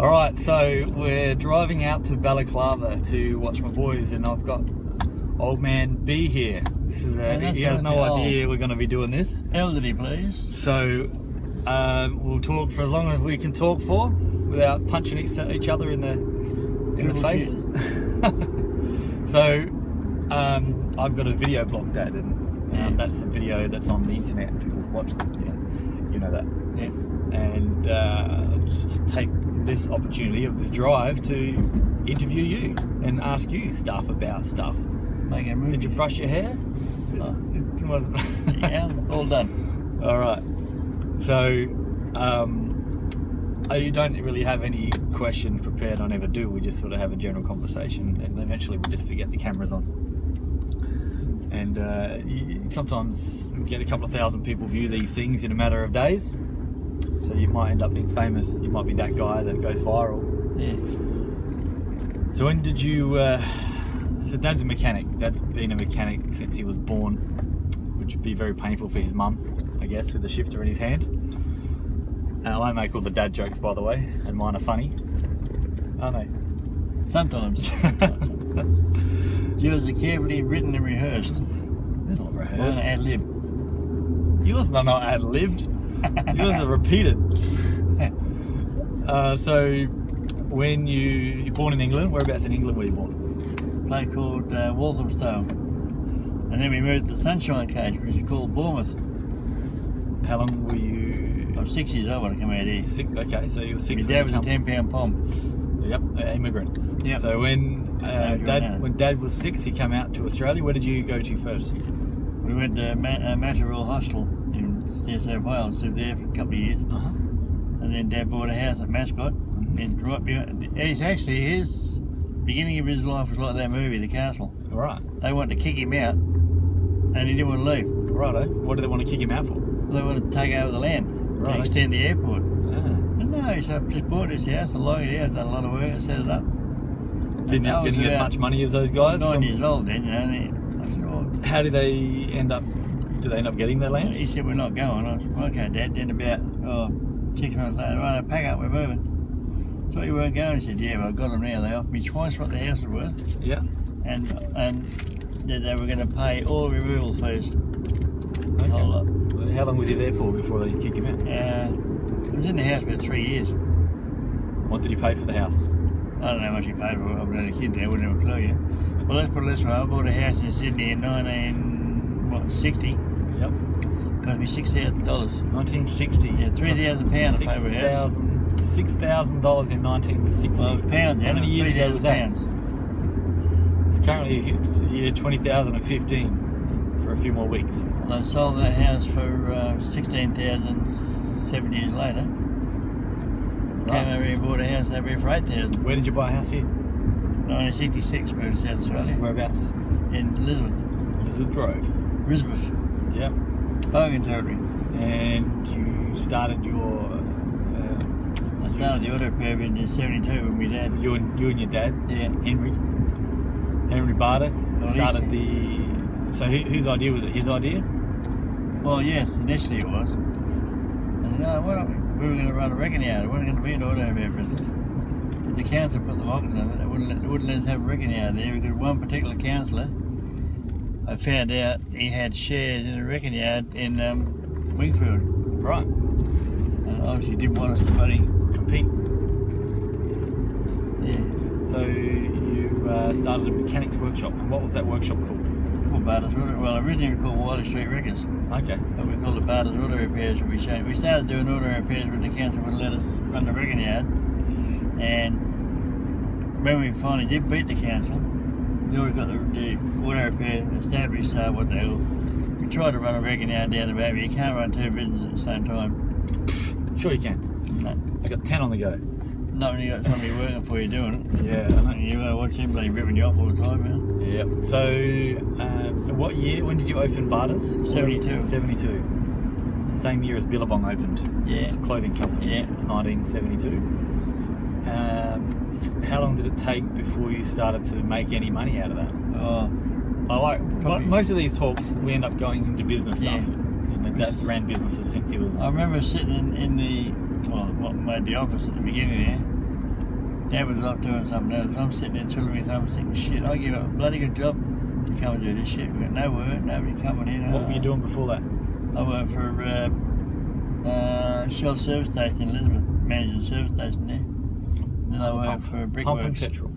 Alright, so we're driving out to Balaclava to watch my boys, and I've got old man B here. This is he has no idea we're going to be doing this. Elderly, please. So we'll talk for as long as we can talk for without punching each other in the faces. So I've got a video blog, Dad, and that's a video that's on the internet. People watch them, you know that. Yeah. And just take this opportunity of this drive to interview you and ask you stuff about stuff. Make a movie. Did you brush your hair? Oh. Yeah, all done. All right. So you don't really have any questions prepared. I never do. We just sort of have a general conversation, and eventually we just forget the camera's on. And you sometimes get a couple of thousand people view these things in a matter of days. So you might end up being famous. You might be that guy that goes viral. Yes. So when did you... so Dad's a mechanic. Dad's been a mechanic since he was born, which would be very painful for his mum, I guess, with the shifter in his hand. And I won't make all the dad jokes, by the way, and mine are funny. Aren't they? Sometimes. Yours are carefully written and rehearsed. They're not rehearsed. Mine are ad-lib. Yours are not ad-libbed. Yours are repeated. So when you're born in England, whereabouts in England were you born? A place called Walthamstow. And then we moved to the Sunshine Coast, which is called Bournemouth. How long were you? I was 6 years old when I came out here. Okay, so you were 6. My dad was a 10-pound pom. Yep, an immigrant. Yep. So when Dad was 6, he came out to Australia. Where did you go to first? We went to Matterall Hostel in South Wales, lived there for a couple of years. And then Dad bought a house at Mascot. And right behind, his beginning of his life was like that movie, The Castle. Right. They wanted to kick him out, and he didn't want to leave. Righto. What do they want to kick him out for? They wanted to take over the land, to extend the airport. And no, he said, just bought this house, I like it out, done a lot of work and set it up. Didn't end up getting as much money as those guys? 9 years old then, you know. I said, well, how did they end up? Did they end up getting their land? He said, we're not going. I said, okay, Dad. Then about 6 months later, right, pack up, we're moving. So you weren't going? He said, yeah, well, I got them now. They offered me twice what the house was worth. Yeah. And they were going to pay all removal fees. Okay. How long was he there for before they kicked him out? I was in the house about 3 years. What did he pay for the house? I don't know how much he paid for it. I was only a kid there, I wouldn't have a clue yet. Well, let's put it this way. I bought a house in Sydney in 1960. Yep. Cost me $6,000. 1960. Yeah, £3,000 I paid for a house. $6,000 in 1960. Well, pounds. How many years ago was that? Pounds. It's currently year 2015 for a few more weeks. Well, I sold that house for $16,000 7 years later. Came over here and bought a house over here for $8,000. Where did you buy a house here? 1966, moved to South Australia. Whereabouts? In Elizabeth. Elizabeth Grove. Risbeth. Yep. Bogan territory. And you started your... I started the auto repair in 72 with my dad. You and your dad? Yeah. Henry Barter started the... So whose idea was it? His idea? Well, yes, initially it was. And we were going to run a wrecking yard. It wasn't going to be an auto repair business. But the council put the box on it. They wouldn't let us have a wrecking yard there because one particular councillor, I found out he had shares in a wrecking yard in Wingfield. Right. And obviously didn't want us to bloody compete. Yeah. So you started a mechanics workshop, and what was that workshop called? Called Barter's Auto. Well, originally we called Wiley Street Wreckers. Okay. But we called it Barter's Auto Repairs. We started doing auto repairs when the council would let us run the wrecking yard. And when we finally did beat the council, we already got the auto repair established. So we tried to run a wrecking yard down the back, but you can't run two businesses at the same time. Sure you can. No. I got 10 on the go. Not when you got somebody working for you doing it. Yeah, I know. You watch somebody ripping you off all the time, man. Yeah. So, what year? When did you open Barter's? 72. 72. Same year as Billabong opened. Yeah. It's a clothing company since 1972. How long did it take before you started to make any money out of that? Most of these talks, we end up going into business stuff. And Dad ran businesses since he was... I remember sitting in the, what made the office at the beginning there, Dad was off doing something else. I'm sitting there twiddling my thumbs thinking, shit, I give up a bloody good job to come and do this shit. We've got no work, nobody coming in. What were you doing before that? I worked for Shell service station in Elizabeth, managing the service station there. Then I worked for Brickworks. Pumping petrol?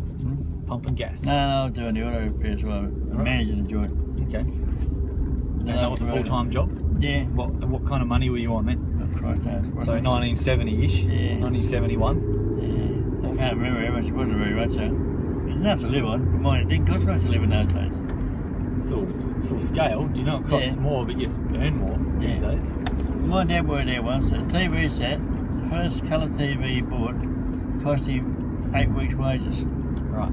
Pumping gas? No, I was doing the auto repair as well. Managing the joint. Okay. And that was a full-time job? Yeah. What kind of money were you on then? Oh, Christ, no. So 1970-ish? Yeah. 1971? Yeah. I can't remember how much it wasn't very much, so it was enough to live on. But mind, it didn't cost much to live in those days. Sort of scale. You know it costs more, but you earn more these days. My dad worked there once. A TV set, the first colour TV he bought, cost him 8 weeks' wages. Right.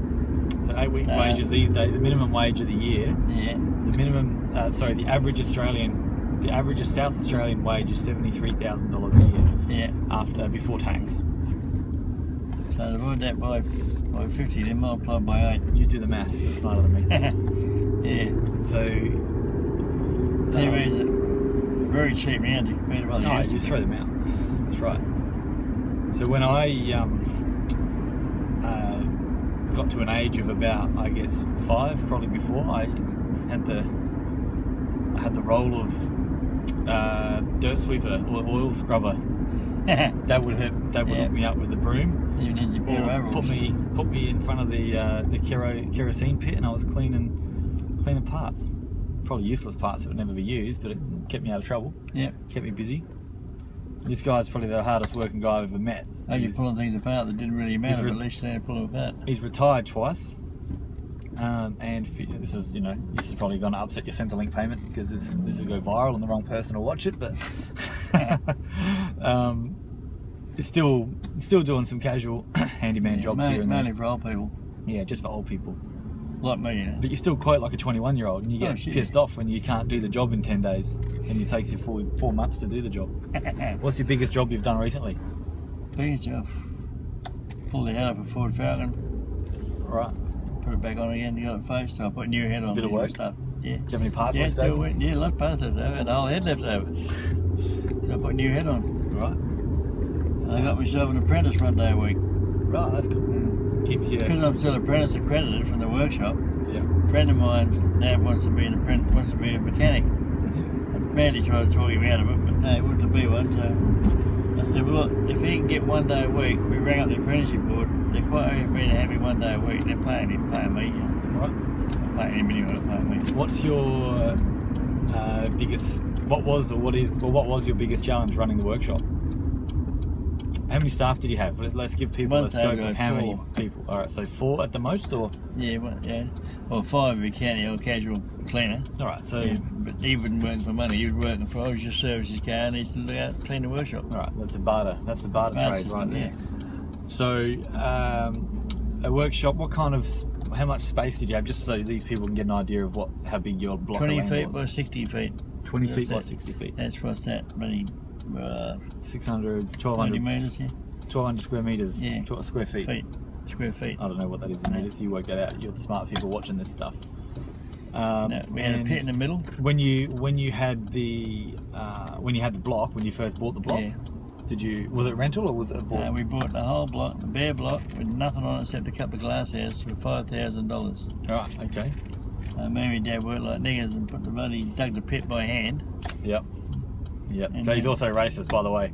So 8 weeks' wages these days. The minimum wage of the year. Yeah. The minimum. The average South Australian wage is $73,000 a year. Yeah. Before tax. So divide that by 50, then multiply by 8. You do the maths. You're smarter than me. Yeah. So. TVs are very cheap now compared to what they used to. You throw them out. That's right. So when I got to an age of about, I guess, 5, probably before, I had the role of dirt sweeper or oil scrubber. That would hook me up with the broom. You need your pair of overalls. Put me in front of the kerosene pit, and I was cleaning parts. Probably useless parts that would never be used, but it kept me out of trouble. Yeah, kept me busy. This guy's probably the hardest working guy I've ever met. Oh, you're pulling things apart that didn't really matter, but at least you pull them apart. He's retired twice, and this is probably going to upset your Centrelink payment because this will go viral and the wrong person will watch it. But it's still doing some casual handyman jobs here and there. Mainly for old people. Yeah, just for old people. Like me, you know. But you still quote like a 21-year-old, and you get pissed off when you can't do the job in 10 days, and it takes you 4 months to do the job. What's your biggest job you've done recently? Biggest job? Pulled the head off a Ford Falcon. Right. Put it back on again, got it faced, so I put a new head on. Did it work? Stuff. Yeah. Do you have any parts left over? over? Yeah, lots of parts left over, and the whole head left over. So I put a new head on. Right. And I got myself an apprentice one day a week. Right, that's good. Keeps you... Because I'm still apprentice accredited from the workshop. Yeah. A friend of mine now wants to be a mechanic. I badly tried to talk him out of it, but no, he wanted to be one. So I said, well, look, if he can get 1 day a week, we rang up the apprenticeship board. They're quite open to have him 1 day a week. They're paying him, paying me. Right. I'm paying him anyway, paying me. What's your what was your biggest challenge running the workshop? How many staff did you have? Let's give people a scope of how many people. All right, so 4 at the most, or? Yeah, well, 5 if you count your casual cleaner. All right, so. Yeah, but he wouldn't work for money. He was working for, I was just service his car, and he used to look out, clean the workshop. All right, that's the barter. That's the barter trade system, right there. Yeah. So, a workshop. How much space did you have? Just so these people can get an idea of how big your block of land was. 20 feet by 60 feet. 20 feet by 60 feet. That's what's that? Maybe 600, 1200 meters, yeah. 1200 square meters. Yeah. Square feet. Square feet. I don't know what that is in meters. You work that out. You're the smart people watching this stuff. We had a pit in the middle. When you had the block, when you first bought the block, was it rental or was it a block? We bought the whole block, the bare block, with nothing on it except a couple of glass houses for $5,000. Right. Okay. Me and Dad worked like niggers and dug the pit by hand. Yep. So he's also racist, by the way.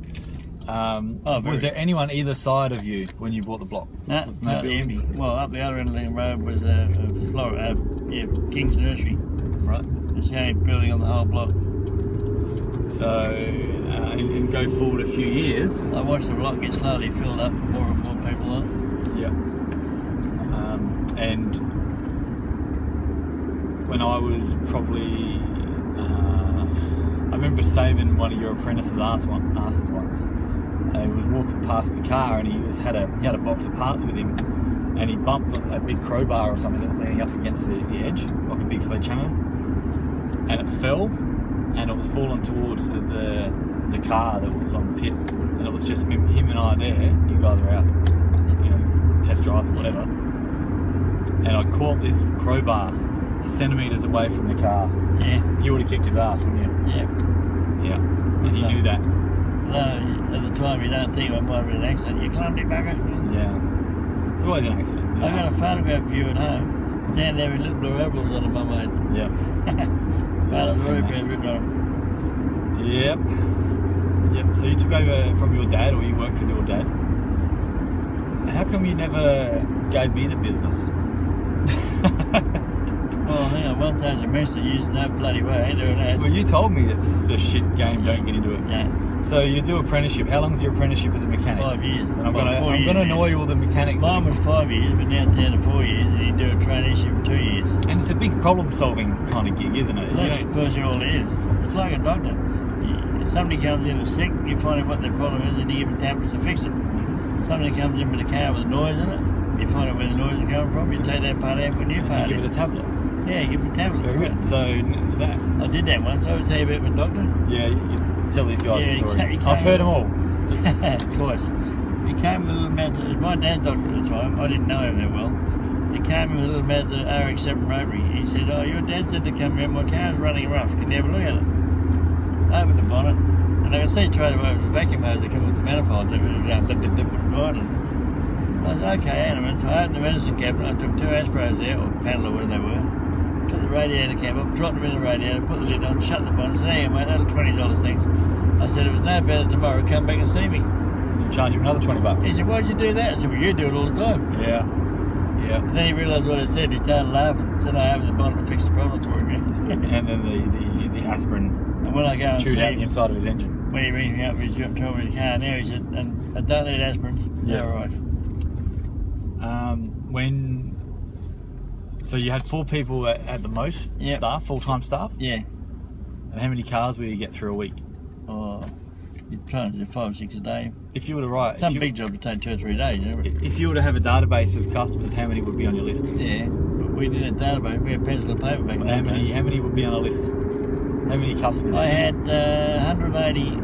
Was there anyone either side of you when you bought the block? No buildings? Well, up the other end of the road was King's Nursery. Right. It's the only building on the whole block. So, and go forward a few years. I watched the block get slowly filled up, more and more people on it. Yeah. And when I was probably, I remember saving one of your apprentices' asses once. He was walking past the car and he had a box of parts with him, and he bumped a big crowbar or something that was leaning up against the edge, like a big sledgehammer, and it fell, and it was falling towards the car that was on the pit, and it was just him and I there. You guys were out, test drives or whatever, and I caught this crowbar centimetres away from the car. Yeah. You would have kicked his ass, wouldn't you? Yeah. Yeah. And he knew that. No, at the time you don't think it might have been an accident. You climbed it, bugger. Yeah. It's always an accident. You I know? got a photograph of you at home. Down there with little blue overalls on the bum, mate. Yeah. Barter's I've seen very that. proud written on them. Yep. So you took over from your dad, or you worked with your dad. How come you never gave me the business? Well, hang on, one time the minister used no bloody way, ain't doing that. Well, you told me it's a shit game, don't get into it. Yeah, So you do apprenticeship. How long's your apprenticeship as a mechanic? 5 years. And I'm Well, gonna 4 years now. annoy all the mechanics. Mine was 5 years, but now it's down to 4 years, and you do a traineeship for 2 years. And it's a big problem-solving kind of gig, isn't it? You That's don't- first of all it is. It's like a doctor. Somebody comes in with sick, you find out what their problem is, and you give them tablets to fix it. Somebody comes in with a car with a noise in it, you find out where the noise is coming from, you take that part out, put a new and part you in. give it a tablet. Yeah, give them a tablet. Very right. good. So that, I did that once. I would tell you about my doctor. yeah, you tell these guys Yeah, the story. you can't- I've heard them all. Twice. He came with a little amount of, it was my dad's doctor at the time, I didn't know him that well. He came with a little amount of RX-7 rotary. He said, oh, your dad said to come around, my car's running rough, can you have a look at it? I opened the bonnet, and I could see straight away it was a vacuum hose that came off the manifolds. It was right. I said, okay, hang on a minute. So I opened the medicine cabinet, I took 2 Aspros out, or panel or whatever they were, took the radiator cap off, dropped them in the radiator, put the lid on, shut the bonnet, said, hey mate, that'll $20 thanks. I said, if it's no better tomorrow, come back and see me. You charge him another $20. He said, why'd you do that? I said, well, you do it all the time. Yeah. Yeah. And then he realised what I said, he started laughing, said I opened the bonnet to fix the problem for him. And then the aspirin And when I go and chewed see out the him, inside of his engine. when he rings me up, he's got trouble with the car now, he said, and I don't need aspirins. Yeah. All right. So you had 4 people at the most, Yep. staff, full-time staff? Yeah. And how many cars will you get through a week? Oh, you're trying to do 5 or 6 a day. If you were to write, Some big jobs would take 2 or 3 days, you know. if you were to have a database of customers, how many would be on your list? Yeah. But we didn't have database, we had pencil and paper back How then. many would be on a list? How many customers? I had 180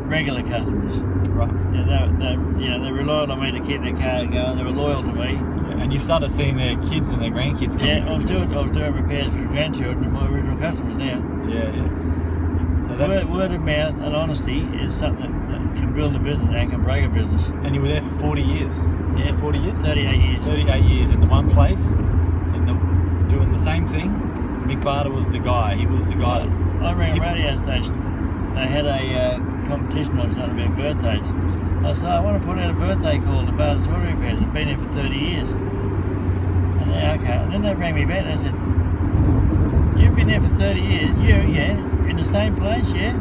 regular customers. Right. Yeah, they relied on me to keep their car going. They were loyal to me. Yeah, and you started seeing their kids and their grandkids coming Yeah, through I was the business. doing repairs for grandchildren and my original customers now. Yeah. So that's Word of mouth and honesty is something that can build a business and can break a business. and you were there for 40 years. Yeah, 40 years. 38 years. 38 years in the one place, doing the same thing. Mick Barter was the guy. He was the guy. I ran a radio station. They had a competition on something about birthdays. I said, I want to put out a birthday call to Barter's Auto Repairs. It's been here for 30 years. And they, okay. And then they rang me back and they said, you've been there for 30 years? Yeah, in the same place, yeah?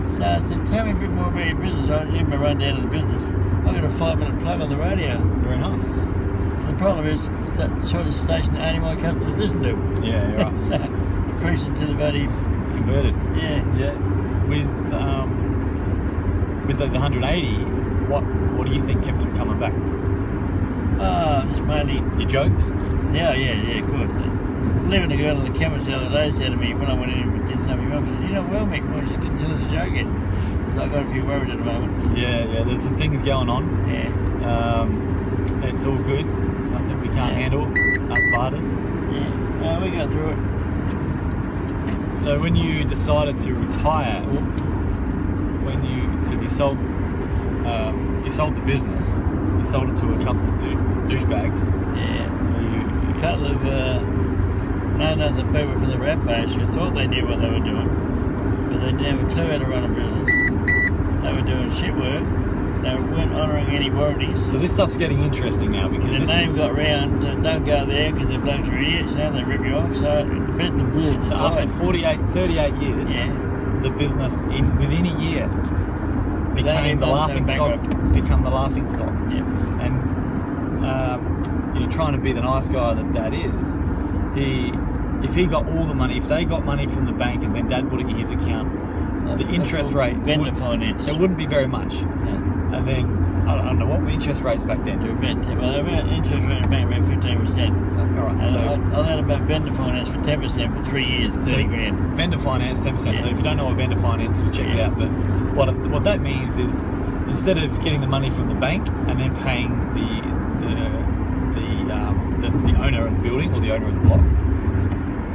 So I said, tell me a bit more about your business. I gave them a rundown of the business. I got a 5-minute plug on the radio. Very nice. The problem is, it's that sort of station that only my customers listen to. Yeah, you're right. So, increasing to the bloody, Converted. yeah. Yeah. With those 180, what do you think kept them coming back? Just mainly, Your jokes? yeah, of course. Leaving a girl in the chemist the other day said to me, when I went in and did something wrong, she said, you know, well, Mick, well, she didn't tell us a joke yet. So I got a few worried at the moment. Yeah, there's some things going on. Yeah, It's all good. Nothing we can't handle, us Barters. yeah. We got through it. So when you decided to retire, because you sold the business, you sold it to a couple of douchebags. Yeah. You, A couple of know-nothing people from the rap base who thought they knew what they were doing, but they didn't have a clue how to run a business. They were doing shit work. They weren't honouring any warranties. So this stuff's getting interesting now because The this name is, got round, don't go there because the blokes are idiots, you know, they rip you off, so business so after 38 years, yeah. the business within a year became the laughing stock. Become the laughing stock. Yeah. And trying to be the nice guy that is, if he got all the money, if they got money from the bank and then Dad put it in his account, the interest rate vendor finance. it wouldn't be very much. Yeah. And then I don't know what were interest rates back then. They're about interest rate in the bank about 15%. All right, And so I had about vendor finance for 10% for 3 years, 30 grand. vendor finance 10%. Yeah. So if you don't know what vendor finance is, check it Yeah. out. But what that means is instead of getting the money from the bank and then paying the owner of the building or the owner of the block,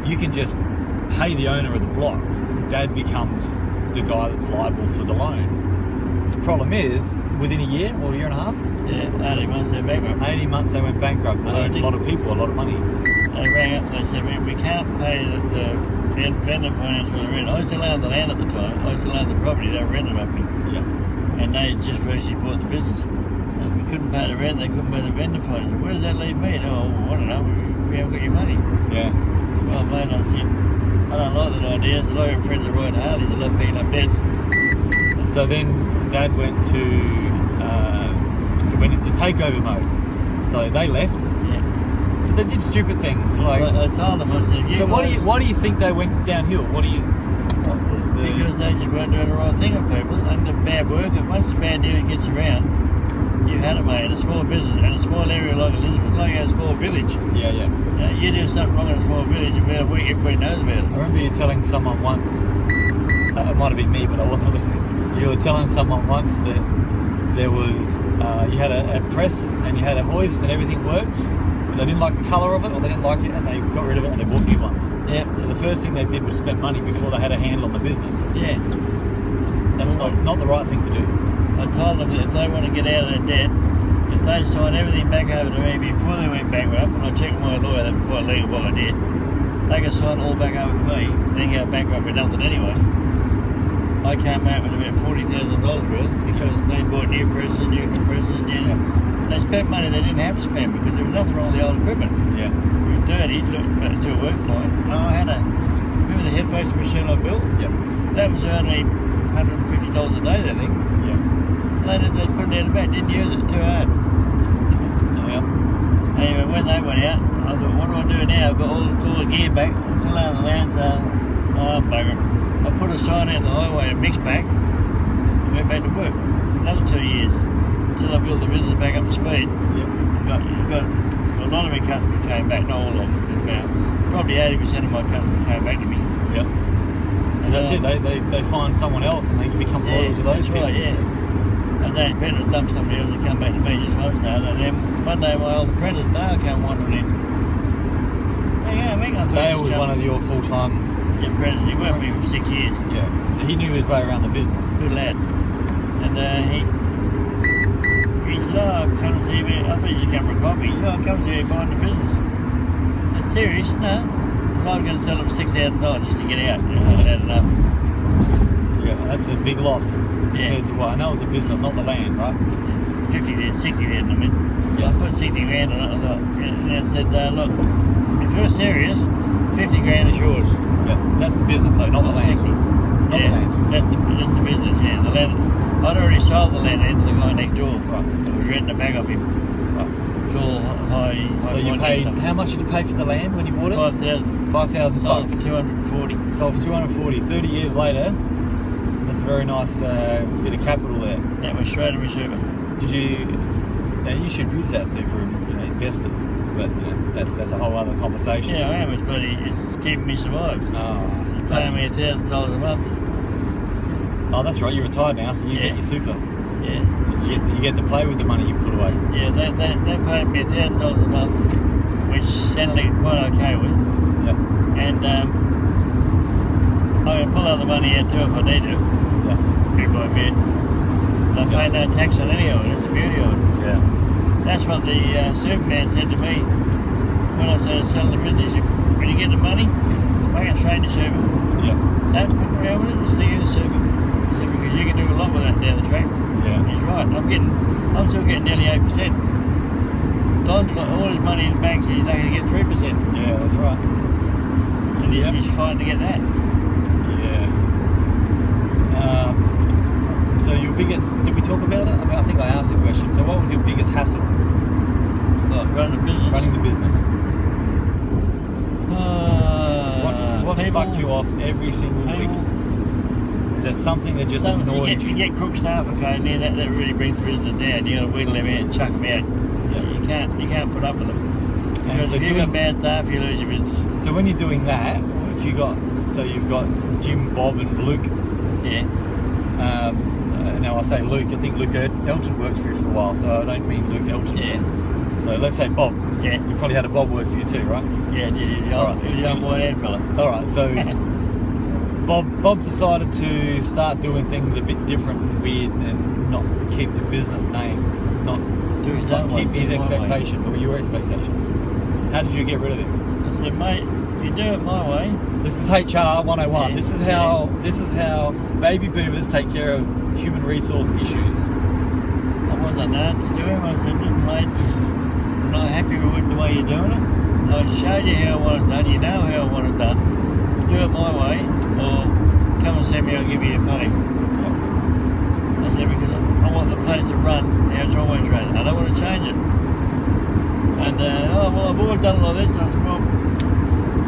you can just pay the owner of the block. Dad becomes the guy that's liable for the loan. The problem is within a year or a year and a half? Yeah, 18 months they're bankrupt. 18 months they went bankrupt. They owed a lot of people a lot of money. They rang up and they said, we can't pay the vendor finance for the rent. I used to own the land at the time. I used to own the property. They rented off me. Yeah. And they just virtually bought the business. And we couldn't pay the rent. They couldn't pay the vendor finance. Where does that leave me? Oh, I don't know. We haven't got your money. Yeah. Well, mate, I said, I don't like that idea. I said, I got friends that ride Harleys that love picking up debts. So then Dad went into takeover mode. So they left. Yeah. So they did stupid things like. I told them, I said, So why do you think they went downhill? What was the? Because they just weren't doing the right thing with people, and the bad work. And once the bad deal gets around, you've had it, mate. In a small business, in a small area like Elizabeth, like a small village. Yeah, yeah. You do something wrong in a small village, about a week, everybody knows about it. I remember you telling someone once. It might have been me, but I wasn't listening. You were telling someone once that there was you had a press and you had a hoist and everything worked, but they didn't like the colour of it or they didn't like it and they got rid of it and they bought new ones. Yeah. So the first thing they did was spend money before they had a handle on the business. Yeah. That's not the right thing to do. I told them that if they want to get out of their debt, if they sign everything back over to me before they went bankrupt, and I checked with my lawyer, that was quite legal what I did, they can sign it all back over to me, and then go bankrupt with nothing anyway. I came out with about $40,000 worth because they bought new presses, new compressors, they spent money they didn't have to spend because there was nothing wrong with the old equipment. Yeah. It was dirty, but it still worked fine. Remember the head facing machine I built? Yep. That was only $150 a day, that thing. Yeah. They put it out of bed, didn't use it, too hard. Yeah. Anyway, when they went out, I thought, what do I do now? I've got all the gear back, I'm still on the land, so bugger. I put a sign out on the highway and mixed back, and went back to work. Another 2 years, until I built the business back up to speed. Yep. Got a lot of my customers came back, not all of them, about probably 80% of my customers came back to me. Yep. And that's it, they find someone else and they become loyal to those people. Right, yeah. And then better to dump somebody else and come back to me just like that. And then one day my old apprentice Dale came wandering in. Dale was one of your full-time apprentice. He worked with me for 6 years. Yeah. So he knew his way around the business. Good lad. And he said, oh, come see me. I thought you'd come for a coffee. Oh, come see me buying the business. That's serious? No. I was going to sell him $6,000 just to get out. You know, I had enough. Yeah, that's a big loss compared to what I know it's a business, not the land, right? 50 grand, 60 grand, I mean. So I put 60 grand on it, and I said, look, if you're serious, 50 grand is yours. Yeah, that's the business though, not the land. 60. Not the land. That's the business, yeah. The land, I'd already sold the land into the guy next door. Right. It was renting it back off him. Right. It's all high. So you paid, how much did you pay for the land when you bought it? 5,000. 5,000 Sold bucks. for 240. Sold for 240. 30 years later, that's a very nice bit of capital there. That went straight to my super. Did you? Now you should use that super and invest it, but that's a whole other conversation. Yeah, I am. It's keeping me survived. Oh, It's paying me $1,000 a month. Oh, that's right. You're retired now, so you get your super. Yeah. You get to play with the money you put away. Yeah, they paid me $1,000 a month, which sounded like quite okay with. Yep. And I can pull out the money out too if I need to. Yeah. Bit by bit. I pay no tax on any of it. That's the beauty of it. Yeah. That's what the Superman said to me when I started selling the business. When you get the money, I can trade the super. Yeah. Don't fuck around with it, just stick in the super. He said, because you can do a lot with that down the track. Yeah. He's right. I'm still getting nearly 8%. Don's got all his money in the bank, so he's only going to get 3%. Yeah, that's right. And he's fighting to get that. Yeah. So your biggest, did we talk about it? I mean, I think I asked the question. So what was your biggest hassle? What, running the business? Running the business. What people, fucked you off every single week? Is there something that just annoyed you? You get crook staff occasionally, that really brings the business down. You got to wheedle them out and chuck them out. Yeah. You can't put up with them. Because so if you've got bad staff, you lose your business. So when you're doing that, if you've got Jim, Bob, and Luke. Yeah. Now I say Luke, I think Luke Elton worked for you for a while, so I don't mean Luke Elton. Yeah. So let's say Bob. Yeah. You probably had a Bob work for you too, right? Yeah, he was a young white-haired fella. All right, so Bob decided to start doing things a bit different and weird and not keep the business name, not Do his not own way, keep his do it my way. expectations or your expectations? How did you get rid of him? I said, mate, if you do it my way, This is HR 101. Yeah, This is how baby boomers take care of human resource issues. I wasn't known to do him. I said, listen, mate, I'm not happy with the way you're doing it. I showed you how I want it done. You know how I want it done. Do it my way, or come and see me. I'll give you your pay. I said, because I want the place to run how it's always run. I don't want to change it. And oh well, I've always done it like this. And I said, well,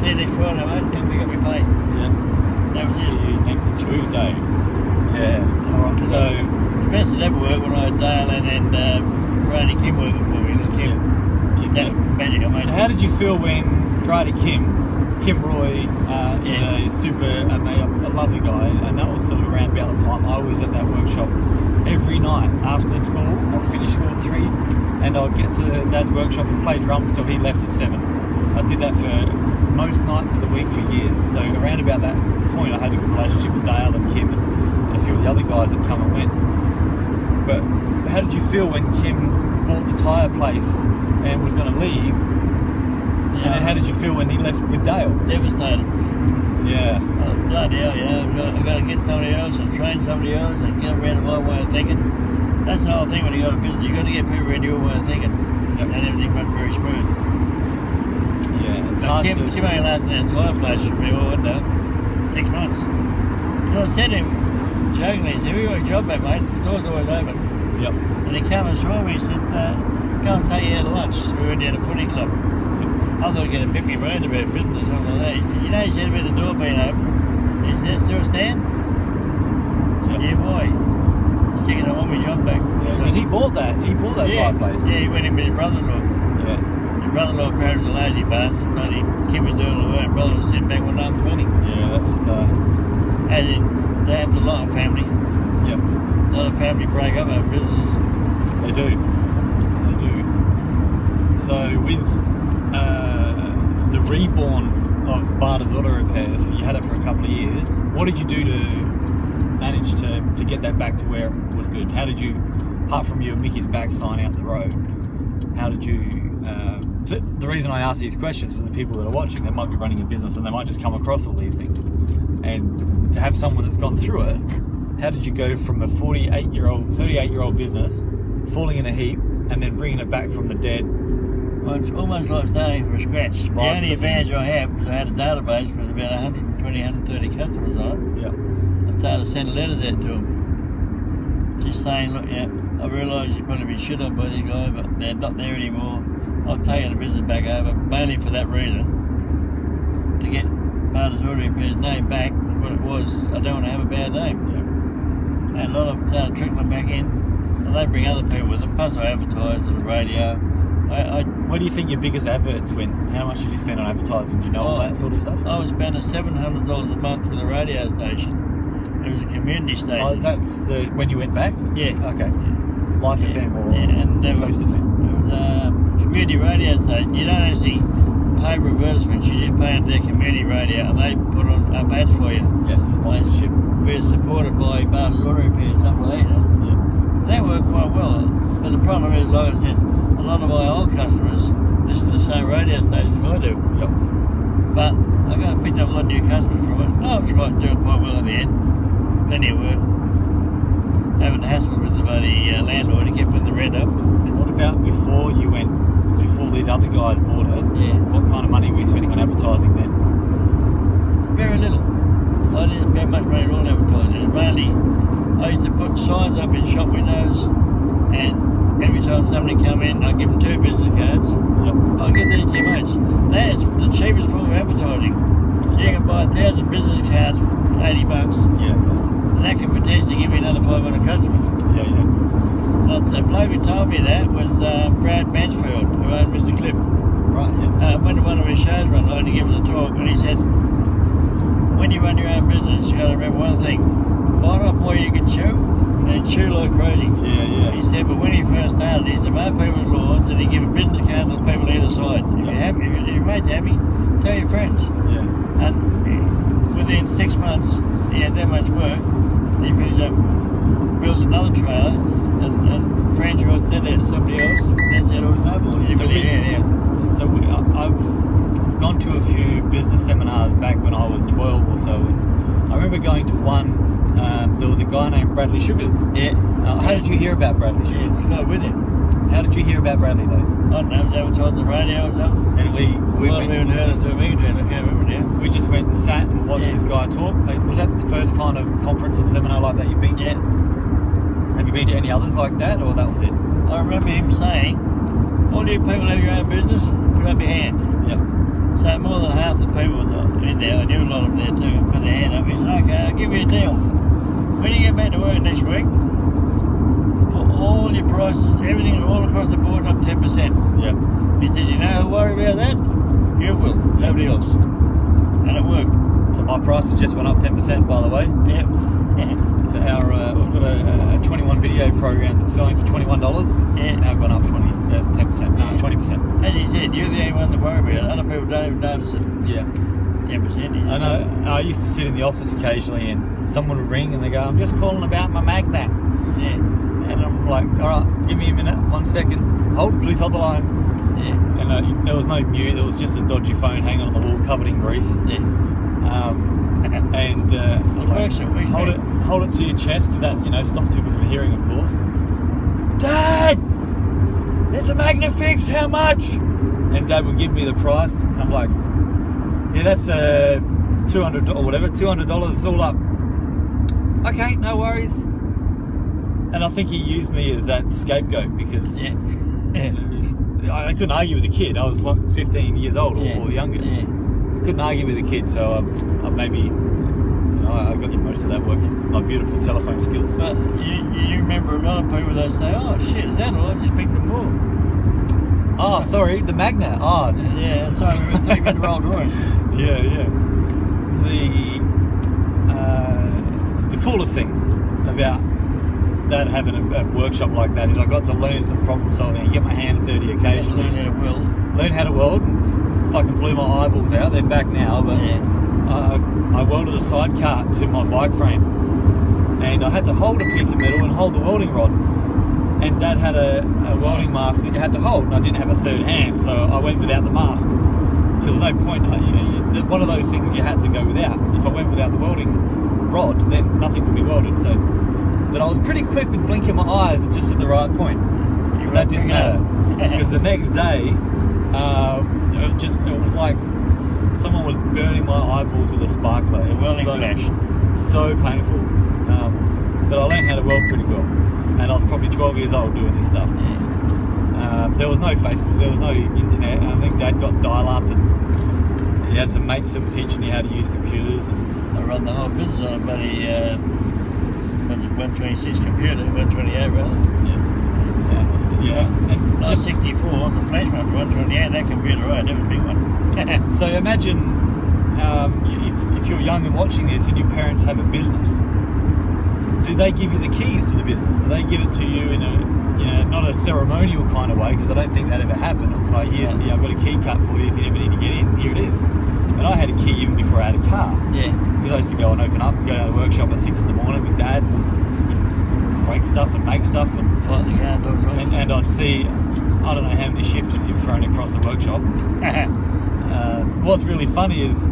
see you next Friday, mate. Come pick up your pay. Yeah. That was See it. you next Tuesday. Yeah. All right. So The best that ever worked when I had Dale and Randy Kim working for me. Little Kim. That magic I made. So how did you feel when Karate Kim Roy is a super a lovely guy, and that was sort of around about the time I was at that workshop every night after school. I'd finish school at 3 and I'd get to Dad's workshop and play drums till he left at 7. I did that for most nights of the week for years. So around about that point I had a good relationship with Dale and Kim and a few of the other guys that come and went. But how did you feel when Kim bought the tyre place and was going to leave? And then how did you feel when he left with Dale? Devastated. Yeah. Bloody hell, I've got to get somebody else and train somebody else and get them around to my way of thinking. That's the whole thing when you got a business. You've got to get people around your way of thinking. Yep. And everything went very smooth. Yeah, it's But hard Kim to... only lasted in that tyre place for me, 6 months. So I said to him, jokingly, he said, "We got a job back, mate. The door's always open." Yep. And he came and saw me, he said, "Go and take you out to lunch." So we went down to footy club. I thought he was going to pick me brains about business or something like that. He said, "You know, you said about the door being open." He said, "Still stand?" I said, "Yeah, boy." He's thinking I want my job back. Yeah, but he bought that tyre place. Yeah, he went in with his brother-in-law. Yeah. His brother-in-law apparently was a lazy bastard, but Kim was doing all the work, and brother was sitting back wanting after money. Yeah, that's... As in, they have a lot of family. Yep. A lot of family break up over businesses. They do. They do. So with the reborn of Barter's Auto Repairs, you had it for a couple of years. What did you do to manage to get that back to where it was good? How did you, apart from your Mickey's back sign out the road, how did you... the reason I ask these questions for the people that are watching, they might be running a business and they might just come across all these things. And to have someone that's gone through it, how did you go from a 38-year-old business falling in a heap and then bringing it back from the dead? Well, it's almost like starting from scratch. The Rise only to the advantage I phoenix. have is I had a database with about 120, 130 customers on it. Yeah. I started sending letters out to them. Just saying, look, I realise you've probably been shit on by these guys, but they're not there anymore. I've taken the business back over, mainly for that reason. To get Barter's Auto Repairs name back, what it was, I don't want to have a bad name. Yeah. And a lot of them started trickling back in, and they bring other people with them, plus I advertise on the radio. Where do you think your biggest adverts went? How much did you spend on advertising? Do you know all that sort of stuff? I was spending $700 a month with a radio station. It was a community station. Oh, that's when you went back? Yeah. Okay. Life FM or and Coast FM? It was a community radio station. You don't actually pay for advertisements, you just pay into their community radio and they put on up ads for you. Yeah, sponsorship. We're supported by Barter's Auto Repairs, something like that. Yeah. They work quite well. But the problem is, like I said, a lot of my old customers listen to the same radio station as I do. Yep. But I got picked up a lot of new customers from it. Oh, it's right, doing quite well in the end. Plenty of work. Having to hassle with the bloody landlord to keep putting the rent up. And what about before these other guys bought it? Yeah. What kind of money were you spending on advertising then? Very little. I didn't spend much money at all advertising. It was mainly, I used to put signs up in shop windows, and every time somebody come in, I'd give them 2 business cards. Yep. I'll give these to your mates. That's the cheapest form of advertising. You can buy 1,000 business cards for $80. Yeah. And that can potentially give you another 500 customers. Yeah, yeah. The bloke who told me that was Brad Mansfield, who owned Mr. Clip. Right, yeah. I went to one of his shows one night and he gave us a talk, and he said, when you run your own business, you got to remember one thing: bite off more you can chew, and chew like crazy. Yeah, yeah. He said, but when he first started, he said, mow people's lawns, and he give a business card to the people either side. If you're happy, if your mate's happy, tell your friends. Yeah. And within 6 months, he had that much work. He finished up building another trailer, franchise did that to somebody else. That's that all snowball. So I've gone to a few business seminars back when I was 12 or so. And I remember going to one. There was a guy named Bradley Sugars. Yeah. How did you hear about Bradley Sugars? Yeah, with him. How did you hear about Bradley though? I don't know, it was advertised on the radio or something. And we went to heard it through me, I can't remember now. we just went and sat and watched this guy talk. Was that the first kind of conference or seminar like that you've been to? Yeah. Have you been to any others like that, or that was it? I remember him saying, all you people have your own business, put up your hand. Yep. So more than half the people in there, I knew a lot of them there too, put their hand up. He said, okay, I'll give you a deal. When you get back to work next week, put all your prices, everything all across the board up 10%. Yep. He said, you know who'll worry about that? You will, nobody else. And it worked. So my prices just went up 10%, by the way. Yep. So we've got a 21 video program that's selling for $21. It's now gone up 10%. 20%. As you said, you're the only one to worry about it. Other people don't even notice it. Yeah. 10%. I know. I used to sit in the office occasionally, and someone would ring and they go, "I'm just calling about my magnet." Yeah. And I'm like, "All right, give me a minute, 1 second. Please hold the line." Yeah. And there was no mute. There was just a dodgy phone hanging on the wall, covered in grease. Yeah. And like, hold it to your chest, because that's stops people from hearing, of course. Dad, there's a magnet fixed. How much? And Dad would give me the price. And I'm like, yeah, that's $200 or whatever. $200 all up. Okay, no worries. And I think he used me as that scapegoat because I couldn't argue with the kid. I was like 15 years old or younger. Yeah. I couldn't argue with the kid, so I maybe I got you most of that work. My beautiful telephone skills. But you remember a lot of people that say, "Oh shit, is that all? I just picked them all." Oh, sorry, the magnet. Oh, yeah. Sorry, we were taking the Rolls Royce. Yeah. The coolest thing about that having a workshop like that is I got to learn some problem solving and get my hands dirty occasionally. Learn how to weld and fucking blew my eyeballs out. They're back now, but I welded a sidecar to my bike frame, and I had to hold a piece of metal and hold the welding rod. And Dad had a welding mask that you had to hold, and I didn't have a third hand, so I went without the mask. Because there's no point. One of those things you had to go without. If I went without the welding rod, then nothing would be welded. So, but I was pretty quick with blinking my eyes just at the right point. But that didn't matter, because the next day, it was like someone was burning my eyeballs with a sparkler. It was so painful. But I learned how to weld pretty well, and I was probably 12 years old doing this stuff. There was no Facebook, there was no internet, and I think Dad got dial-up, and he had some mates that were teaching you how to use computers. And I run the whole business on a bloody 126 computer, 128 rather. Yeah. And just 64 on the flash one, 128, that computer, right, that was a big one. So imagine if you're young and watching this and your parents have a business, do they give you the keys to the business? Do they give it to you in a, not a ceremonial kind of way, because I don't think that ever happened. It's like, I've got a key cut for you if you ever need to get in, here it is. And I had a key even before I had a car. Yeah. Because I used to go and open up and go to the workshop at 6 in the morning with Dad and break stuff and make stuff and I'd see, I don't know how many shifters you've thrown across the workshop. What's really funny is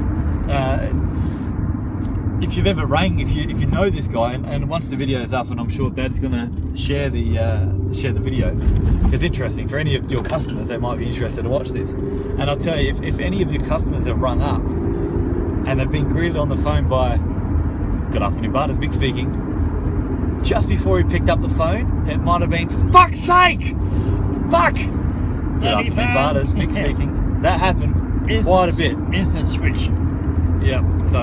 if you've ever rang, if you know this guy, and once the video's up, and I'm sure Dad's gonna share the video, it's interesting for any of your customers that might be interested to watch this. And I'll tell you, if any of your customers have rung up and they've been greeted on the phone by "Good afternoon, Barter, Mick speaking," just before he picked up the phone, it might have been, "For fuck's sake! Fuck! Good afternoon, Barter, Mick speaking." That happened quite a bit. Instant switch. Yep. So,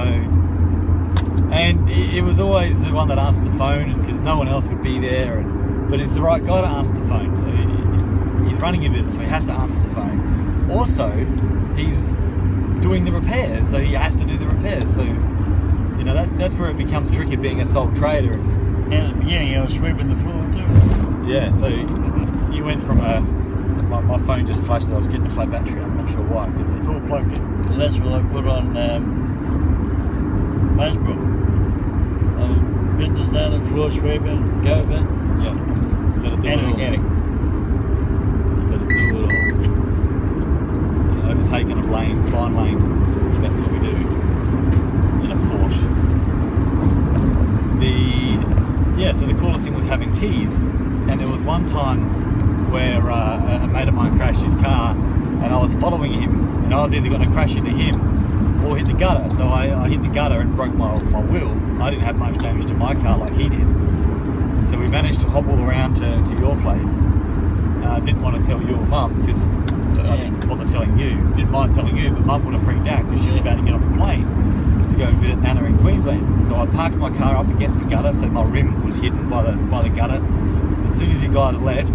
and it was always the one that answered the phone, because no one else would be there. But it's the right guy to answer the phone. So he's running a business, so he has to answer the phone. Also, he's doing the repairs, so he has to do the repairs. So that's where it becomes tricky being a sole trader. And at the beginning, I was sweeping the floor too. Yeah. So you went from my phone just flashed that I was getting a flat battery. I'm not sure why, because it's all plugged in. So that's what I put on Facebook. Business owner, floor sweeper, gopher. Yeah. Got to do And it a all. mechanic. Got to do it all. Overtaking a blind lane. That's what we do in a Porsche. So the coolest thing was having keys. And there was one time where a mate of mine crashed his car, and I was following him, and I was either going to crash into him or hit the gutter. So I hit the gutter and broke my wheel. I didn't have much damage to my car like he did. So we managed to hobble around to your place. I didn't want to tell your mum because I didn't bother telling you. Didn't mind telling you, but mum would have freaked out because she was about to get on the plane to go visit Nana in Queensland. So I parked my car up against the gutter, so my rim was hidden by the gutter. As soon as you guys left,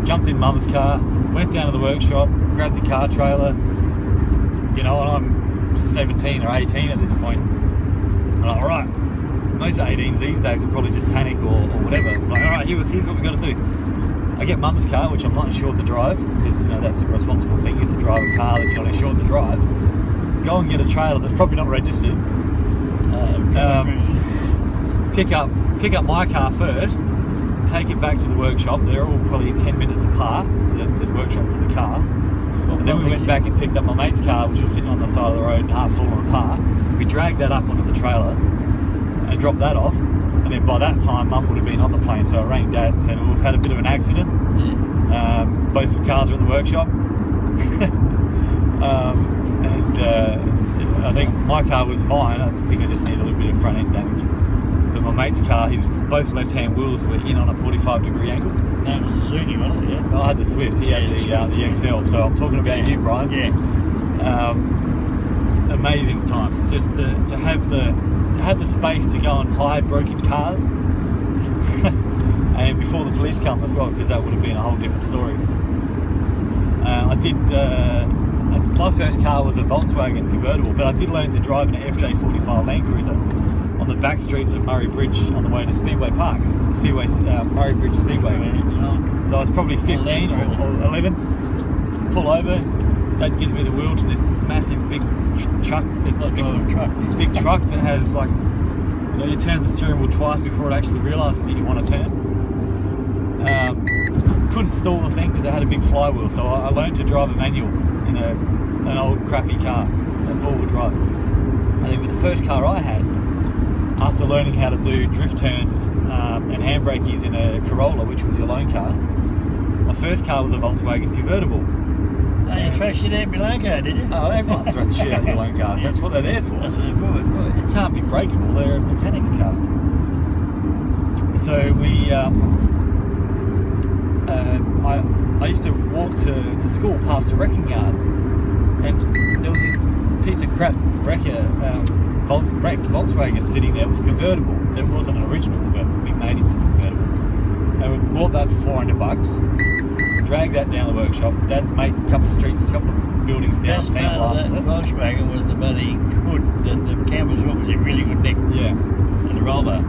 jumped in mum's car, went down to the workshop, grabbed the car trailer, and I'm 17 or 18 at this point. I'm like, alright, most 18s these days will probably just panic or whatever. I'm like, alright, here's what we got to do. I get mum's car, which I'm not insured to drive, because that's the responsible thing, is to drive a car that you're not insured to drive. Go and get a trailer that's probably not registered. Pick up my car first, take it back to the workshop. They're all probably 10 minutes apart, the workshop to the car. And then we went back and picked up my mate's car, which was sitting on the side of the road and half fallen apart. We dragged that up onto the trailer and dropped that off. And then by that time, mum would have been on the plane. So I rang dad and said, we've had a bit of an accident. Both the cars are at the workshop. I think my car was fine. I think I just needed a little bit of front end damage. But my mate's car, both left-hand wheels were in on a 45-degree angle. That was Suzuki, wasn't it? Yeah. I had the Swift. He had the XL. So I'm talking about you, Brian. Yeah. Amazing times. Just to have the space to go and hide broken cars, and before the police come as well, because that would have been a whole different story. My first car was a Volkswagen convertible, but I did learn to drive an FJ45 Land Cruiser on the back streets of Murray Bridge on the way to Speedway Park. Murray Bridge Speedway. So I was probably 15 or 11. Pull over, Dad gives me the wheel to this massive big truck. Big truck that has you turn the steering wheel twice before it actually realises that you want to turn. Couldn't stall the thing because it had a big flywheel, so I learned to drive a manual in an old crappy car, a four-wheel drive. I think with the first car I had, after learning how to do drift turns and handbrakies in a Corolla, which was your loan car, my first car was a Volkswagen convertible. Oh, you thrashed it out in your loan car, did you? Oh, everyone throws the shit out of your loan cars. That's what they're there for. That's what they're for. It can't be breakable. They're a mechanic car. So I used to walk to school past a wrecking yard, and there was this piece of crap wrecker Volkswagen sitting there. It was convertible. It wasn't an original convertible. We made it into a convertible, and we bought that for $400. Dragged that down the workshop. Dad's mate, a couple of buildings down, sandblasted it. Volkswagen was the bloody hood, the canvas hood was a really good neck. Yeah. And the roll bar.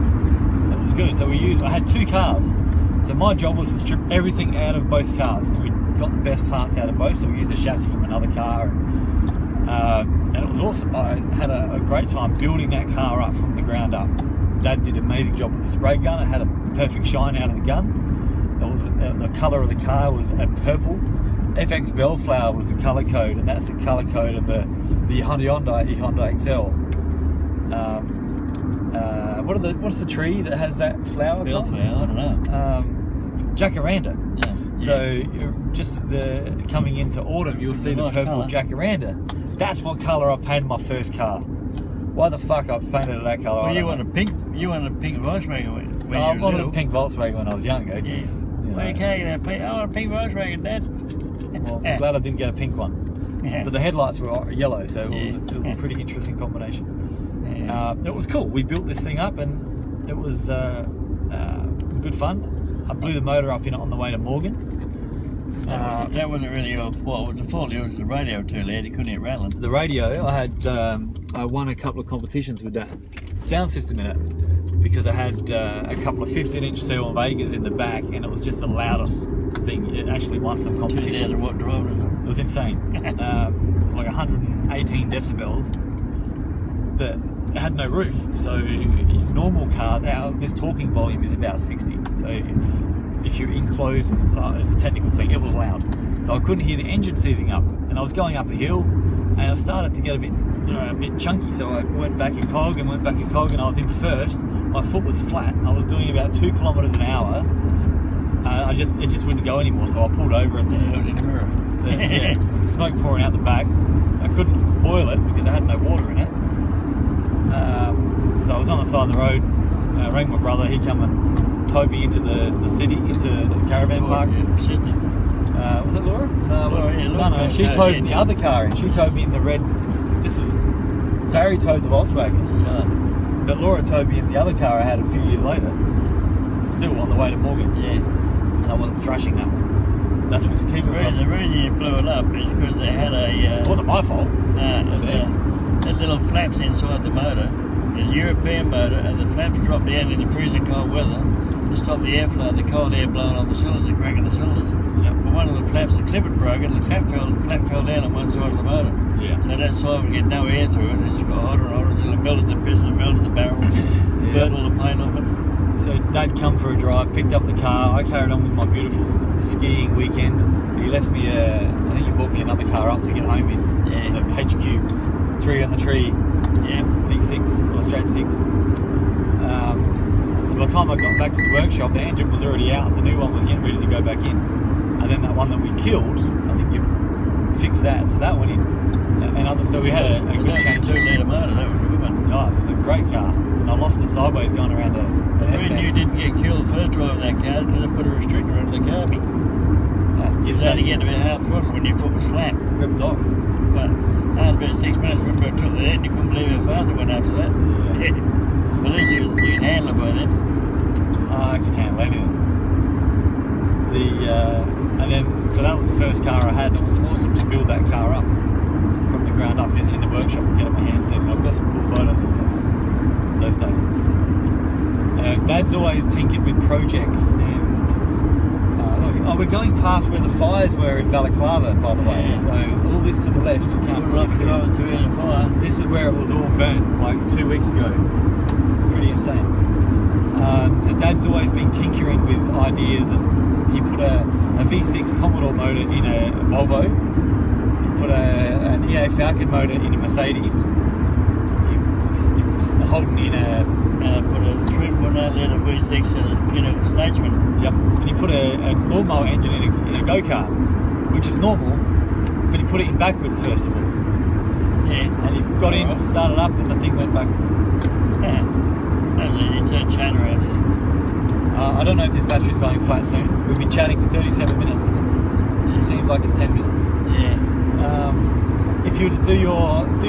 It was good. So I had two cars. So my job was to strip everything out of both cars. And we got the best parts out of both. So we used a chassis from another car. And it was awesome. I had a great time building that car up from the ground up. Dad did an amazing job with the spray gun. It had a perfect shine out of the gun. It was the colour of the car was a purple. FX Bellflower was the colour code, and that's the colour code of the Honda XL. What's the tree that has that flower? Bellflower, I don't know. Jacaranda. Yeah. So you're just coming into autumn, you'll see the Nice purple colour. Jacaranda. That's what colour I painted my first car. Why the fuck I painted it that colour? Well, you wanted a pink Volkswagen when I you were wanted little. a pink Volkswagen when I was younger. Yeah. Just, Well, you can't get a pink. I want a pink Volkswagen, Dad. Well, I'm glad I didn't get a pink one. Yeah. But the headlights were yellow, so it was Yeah. a pretty interesting combination. Yeah. It was cool. We built this thing up, and it was good fun. I blew the motor up in it on the way to Morgan. That wasn't really your fault. It was the fault. It was the radio too loud. You couldn't hear it rattling. The radio, I won a couple of competitions with that sound system in it because I had a couple of 15-inch Seal Vegas in the back, and it was just the loudest thing. It actually won some competitions. 2,000 watt drive, isn't It was insane. It was like 118 decibels, but it had no roof. So normal cars, this talking volume is about 60. So if you're enclosed, it's a technical thing, it was loud. So I couldn't hear the engine seizing up, and I was going up a hill, and I started to get a bit chunky. So I went back a cog, and I was in first. My foot was flat. I was doing about 2 kilometers an hour. It just wouldn't go anymore. So I pulled over, and the smoke pouring out the back. I couldn't boil it because I had no water in it. So I was on the side of the road. I rang my brother. He come and towed me into the city, into the caravan park. Was it Laura? No. She towed in the other car, and she towed me in the red. This was Barry towed the Volkswagen, but Laura towed me in the other car I had a few years later. Still on the way to Morgan. Yeah. And I wasn't thrashing that one. That's what's keeping it. The reason you blew it up is because they had a. It wasn't my fault. The little flaps inside the motor. It's a European motor, and the flaps dropped down in the freezing cold weather to stop the airflow, the cold air blowing on the cylinders and cracking the cylinders. Yep. But one of the flaps, the clip had broken, the flap fell down on one side of the motor. Yeah. So that side would get no air through it, and it just got hotter and hotter until it melted the pistons, melted the barrels, burnt all the paint off it. So Dad come for a drive, picked up the car. I carried on with my beautiful skiing weekend. He left me I think he bought me another car up to get home in. Yeah. It was a HQ, 3 on the tree. Yeah. I think 6 or straight 6. And by the time I got back to the workshop, the engine was already out. The new one was getting ready to go back in. And then that one that we killed, I think you fixed that, so that went in. So we had a good change. 2-litre motor, that was a good one. Oh, it was a great car. And I lost it sideways going around an The reason you didn't get killed first driving that car is because they put a restrictor under the carby. You was only getting about half throttle when your foot was flat. Ripped off. But after about 6 minutes, remember I took the end, you couldn't believe how fast it went after that. Yeah. But at least you can handle it by then. I can handle anything. So that was the first car I had. It was awesome to build that car up from the ground up in the workshop and get it my hand set. And I've got some cool photos of those days. Dad's always tinkered with projects, and we're going past where the fires were in Balaclava, by the way. Yeah. So all this to the left, you can't really see it. This is where it was all burnt like 2 weeks ago. It's pretty insane. So Dad's always been tinkering with ideas, and he put a V6 Commodore motor in a Volvo. He put an EA Falcon motor in a Mercedes. He Holden in a... put a 3.8 litre V6 in a Statesman. Yep. And he put a lawnmower engine in a go-kart, which is normal, but he put it in backwards first of all. Yeah. And he got in, started up, and the thing went backwards. Yeah. And then you turn chain around. I don't know if this battery's going flat soon. We've been chatting for 37 minutes, and it seems like it's 10 minutes. Yeah. If you were to do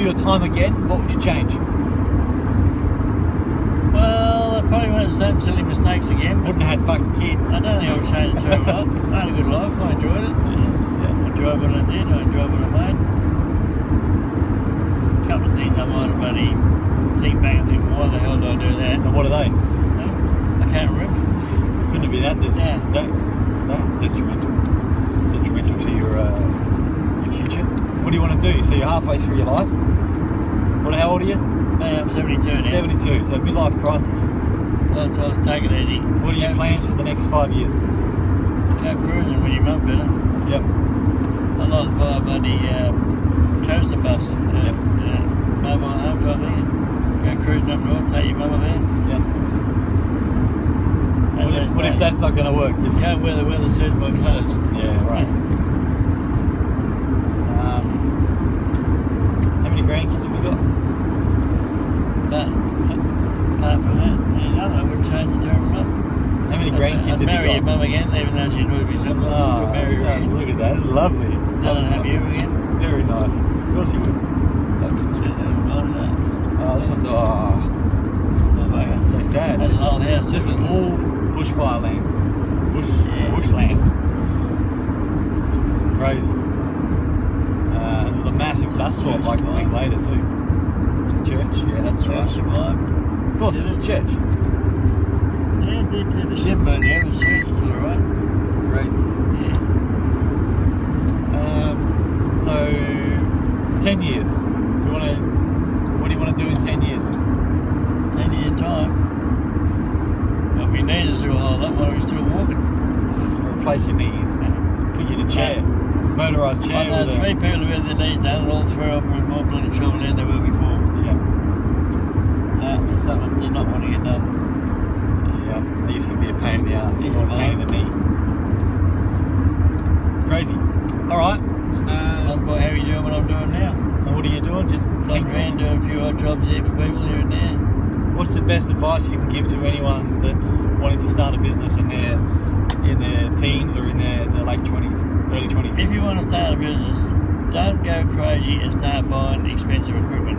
your time again, what would you change? Well, I probably won't the same silly mistakes again. Wouldn't have had fucking kids. I don't think I would change the terrible life. I had a good life. I enjoyed it. Yeah. I enjoyed what I did. I enjoyed what I made. A couple of things I might have bloody think back and think, why the hell did I do that? And what are they? I can't remember. Couldn't it be that detrimental to your future? What do you want to do? So you're halfway through your life. How old are you? I'm 72 now. 72. So midlife crisis. So take it easy. What are your plans for the next 5 years? Go cruising with your mum better. Yep. I like to buy a bloody coaster bus. Mobile home type thing. Go cruising up north, take your mum there. Yep. What if that's not going to work? Go where the weather suits my clothes. Yeah, right. How many grandkids have you got? But apart from that, I wouldn't change the terrible life. How many grandkids have you got? I'd marry your mum again, even though she annoyed me sometimes. Oh, marry her again. Look at that. That's lovely. Then I'd have you again. Very nice. Of course you would. This one's... that's so sad. That's an old house. This is all bushfire land. Bushland. Crazy. There's a massive dust storm like a week later too. It's church. Yeah, that's right. Survived. Of course, it's a church. Yeah, the ship burned down. The church is still right. Crazy. Yeah. So 10 years. What do you want to do in 10 years? 10 year time. Well, my knees are still a whole lot while we're still walking. replace your knees, put you in a chair, motorised chair. I know with 3 people who had their knees done, and all 3 of them were in more bloody trouble than they were before. Yeah. It's something that did not want to get done. Yeah, they used to be a pain in the ass, Yes, or a pain in the knee. Crazy. Alright. Not quite how you doing what I'm doing now. And what are you doing? Just Like around doing a few odd jobs here for people here and there. What's the best advice you can give to anyone that's wanting to start a business in their teens or in their late 20s, early 20s? If you want to start a business, don't go crazy and start buying expensive equipment.